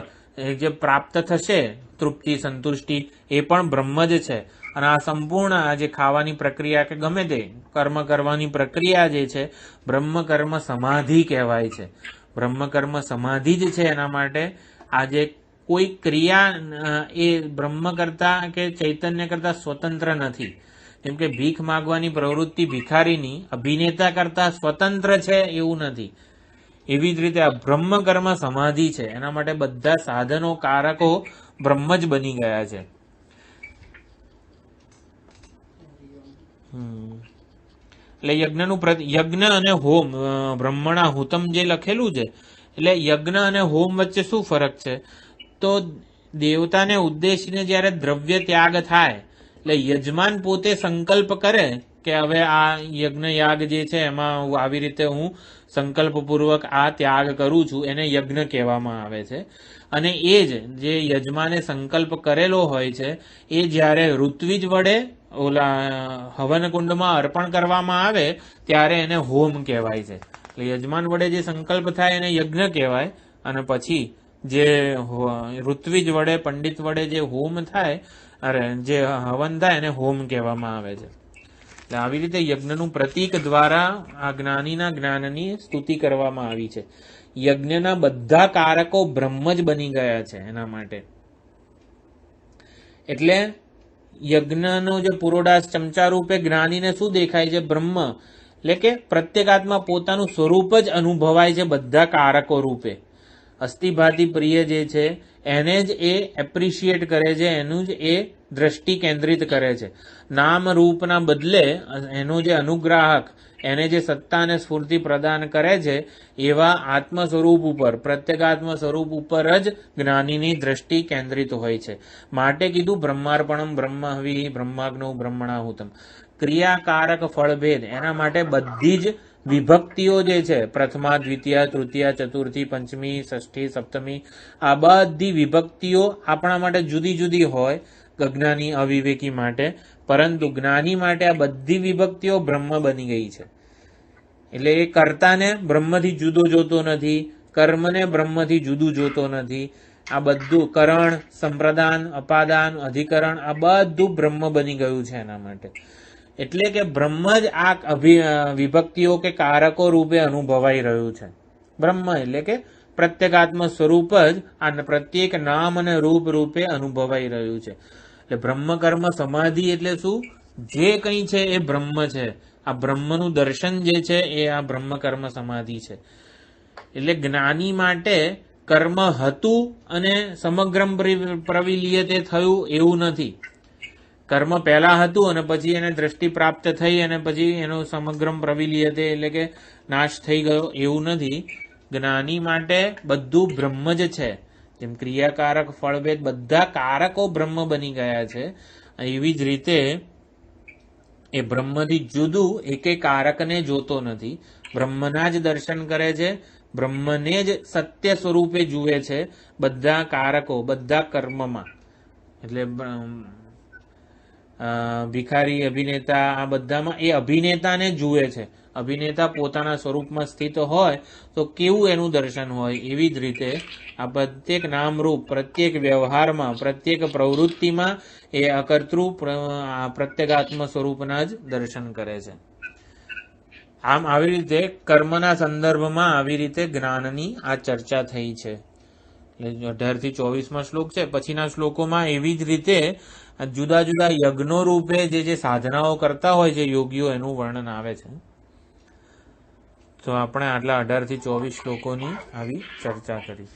જે પ્રાપ્ત થશે, તૃપ્તિ સંતુષ્ટિ, એ પણ બ્રહ્મ જ છે. અને આ સંપૂર્ણ આ જે ખાવાની પ્રક્રિયા કે ગમે તે કર્મ કરવાની પ્રક્રિયા જે છે બ્રહ્મ કર્મ સમાધિ કહેવાય છે. બ્રહ્મ કર્મ સમાધિ જ છે. એના માટે આ જે કોઈ ક્રિયા એ બ્રહ્મ કરતા કે ચૈતન્ય કરતા સ્વતંત્ર નથી. જેમ કે ભીખ માગવાની પ્રવૃત્તિ ભિખારીની અભિનેતા કરતા સ્વતંત્ર છે એવું નથી. એવી જ રીતે આ બ્રહ્મ કર્મ સમાધિ છે. એના માટે બધા સાધનો કારકો બ્રહ્મ જ બની ગયા છે. એટલે યજ્ઞ અને હોમ, બ્રહ્મણા હુતમ જે લખેલું છે, એટલે યજ્ઞ અને હોમ વચ્ચે શું ફરક છે? તો દેવતાને ઉદ્દેશીને જ્યારે દ્રવ્ય ત્યાગ થાય, એટલે યજમાન પોતે સંકલ્પ કરે કે હવે આ યજ્ઞ યાગ જે છે એમાં આવી રીતે હું સંકલ્પપૂર્વક આ ત્યાગ કરું છું, એને યજ્ઞ કહેવામાં આવે છે. અને એ જ જે યજમાને સંકલ્પ કરેલો હોય છે એ જ્યારે ઋત્વિજ વડે ઓલા હવનકુંડમાં અર્પણ કરવામાં આવે ત્યારે એને હોમ કહેવાય છે. એટલે યજમાન વડે જે સંકલ્પ થાય એને યજ્ઞ કહેવાય, અને પછી જે ઋત્વિજ વડે, પંડિત વડે જે હોમ થાય, જે હવન થાય એને હોમ કહેવામાં આવે છે. એટલે આવી રીતે યજ્ઞનું પ્રતીક દ્વારા આ જ્ઞાનીના જ્ઞાનની સ્તુતિ કરવામાં આવી છે. યજ્ઞના બધા કારકો બ્રહ્મ જ બની ગયા છે એના માટે. એટલે યજ્ઞનો જે પુરોડાસ ચમચા રૂપે જ્ઞાનીને શું દેખાય છે? બ્રહ્મ. એટલે કે પ્રત્યેગાત્મા પોતાનું સ્વરૂપ જ અનુભવાય છે બધા કારકો રૂપે. અસ્થિભાતિ પ્રિય જે છે એને જ એ એપ્રિશિએટ કરે છે, એનું જ એ દ્રષ્ટિ કેન્દ્રિત કરે છે. નામ રૂપના બદલે એનો જે અનુગ્રાહક એને જે સત્તા અને સ્ફૂર્તિ પ્રદાન કરે છે એવા આત્મ સ્વરૂપ ઉપર, પ્રત્યેગાત્મ સ્વરૂપ ઉપર જ જ્ઞાનીની દ્રષ્ટિ કેન્દ્રિત હોય છે. માટે કીધું બ્રહ્માર્પણમ બ્રહ્મહવિ બ્રહ્માગ્નૌ બ્રહ્મણાહુતમ. ક્રિયાકારક ફળભેદ એના માટે બધી જ વિભક્તિઓ જે છે, પ્રથમા, દ્વિતીય, તૃતીય, ચતુર્થી, પંચમી, ષષ્ઠી, સપ્તમી, આ બધી વિભક્તિઓ આપણા માટે જુદી જુદી હોય, અજ્ઞાની અવિવેકી માટે, પરંતુ જ્ઞાની માટે આ બધી વિભક્તિઓ બ્રહ્મ બની ગઈ છે. એટલે એ કર્તાને બ્રહ્મથી જુદો જોતો નથી, કર્મને બ્રહ્મથી જુદું જોતો નથી. આ બધું કરણ, સંપ્રદાન, અપાદાન, અધિકરણ આ બધું બ્રહ્મ બની ગયું છે એના માટે. એટલે કે બ્રહ્મ જ આ વિભક્તિઓ કે કારકો રૂપે અનુભવાઈ રહ્યું છે. બ્રહ્મ એટલે કે પ્રત્યેગાત્મ સ્વરૂપ જ આ પ્રત્યેક નામ અને રૂપ રૂપે અનુભવાઈ રહ્યું છે. એટલે બ્રહ્મ કર્મ સમાધિ એટલે શું? જે કંઈ છે એ બ્રહ્મ છે. આ બ્રહ્મનું દર્શન જે છે એ આ બ્રહ્મ કર્મ સમાધિ છે. એટલે જ્ઞાની માટે કર્મ હતું અને સમગ્ર પ્રવિલીયતે થયું એવું નથી. કર્મ પહેલા હતું અને પછી એને દ્રષ્ટિ પ્રાપ્ત થઈ અને પછી એનો સમગ્ર પ્રવિલીયતે એટલે કે નાશ થઈ ગયો એવું નથી. જ્ઞાની માટે બધું બ્રહ્મ જ છે. જેમ ક્રિયાકારક ફળભેદ બધા કારકો બ્રહ્મ બની ગયા છે, એવી જ રીતે એ બ્રહ્મથી જુદું એકે કારકને જોતો નથી. બ્રહ્મના જ દર્શન કરે છે, બ્રહ્મને જ સત્ય સ્વરૂપે જુએ છે બધા કારકો, બધા કર્મમાં. એટલે ભિખારી, અભિનેતા આ બધામાં એ અભિનેતાને જુએ છે. અભિનેતા પોતાના સ્વરૂપમાં સ્થિત હોય તો કેવું એનું દર્શન હોય, એવી જ રીતે આ પ્રત્યેક નામરૂપ, પ્રત્યેક વ્યવહારમાં, પ્રત્યેક પ્રવૃત્તિમાં એ અકર્તૃ પ્રત્યેગાત્મ સ્વરૂપના જ દર્શન કરે છે. આમ આવી રીતે કર્મના સંદર્ભમાં આવી રીતે જ્ઞાનની આ ચર્ચા થઈ છે. 18 થી 24 શ્લોક છે. પછીના શ્લોકોમાં એવી જ રીતે જુદા જુદા યજ્ઞો રૂપે જે સાધનાઓ કરતા હોય છે યોગીઓ, એનું વર્ણન આવે છે. તો આપણે આટલા 18 થી 24 શ્લોકોની આવી ચર્ચા કરી.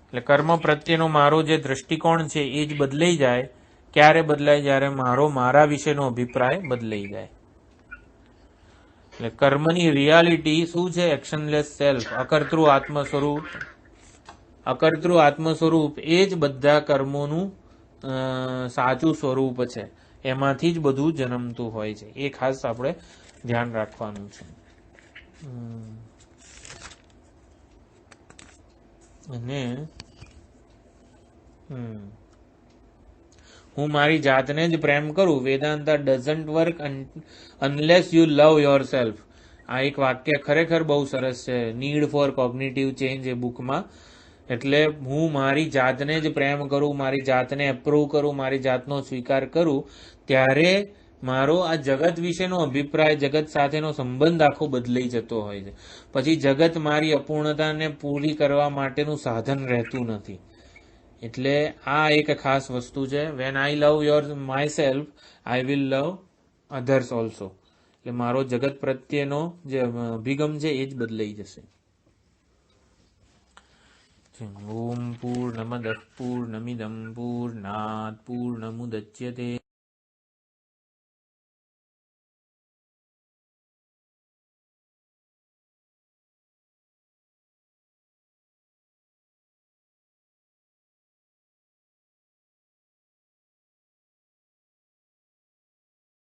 એટલે કર્મ પ્રત્યેનો મારો જે દ્રષ્ટિકોણ છે એ જ બદલાઈ જાય. ક્યારે બદલાય? જ્યારે મારા વિશેનો અભિપ્રાય બદલાઈ જાય. એટલે કર્મની રિયાલિટી શું છે? એક્શનલેસ સેલ્ફ, અકર્તૃ આત્મ સ્વરૂપ. અકર્તૃ આત્મ સ્વરૂપ એ જ બધા કર્મોનું સાચું સ્વરૂપ છે. એમાંથી જ બધું જન્મતું હોય છે. એ ખાસ આપણે ધ્યાન રાખવાનું છે. અને હું મારી જાતને જ પ્રેમ કરું. Vedanta doesn't work unless you love your self. આ એક વાક્ય ખરેખર બહુ સરસ છે, નીડ ફોર કોગ્નિટિવ ચેન્જ એ બુકમાં. એટલે હું મારી જાતને જ પ્રેમ કરું, મારી જાતને એપ્રૂવ કરું, મારી જાતનો સ્વીકાર કરું, ત્યારે મારો આ જગત વિશેનો અભિપ્રાય, જગત સાથેનો સંબંધ આખો બદલાઈ જતો હોય છે. પછી જગત મારી અપૂર્ણતાને પૂરી કરવા માટેનું સાધન રહેતું નથી. એટલે આ એક ખાસ વસ્તુ છે. When I love my self, I will love others also. એટલે મારો જગત પ્રત્યેનો જે અભિગમ છે એ જ બદલાઈ જશે. ઓમ પૂર્ણમદઃ પૂર્ણમિદં પૂર્ણાત પૂર્ણમુદચ્યતે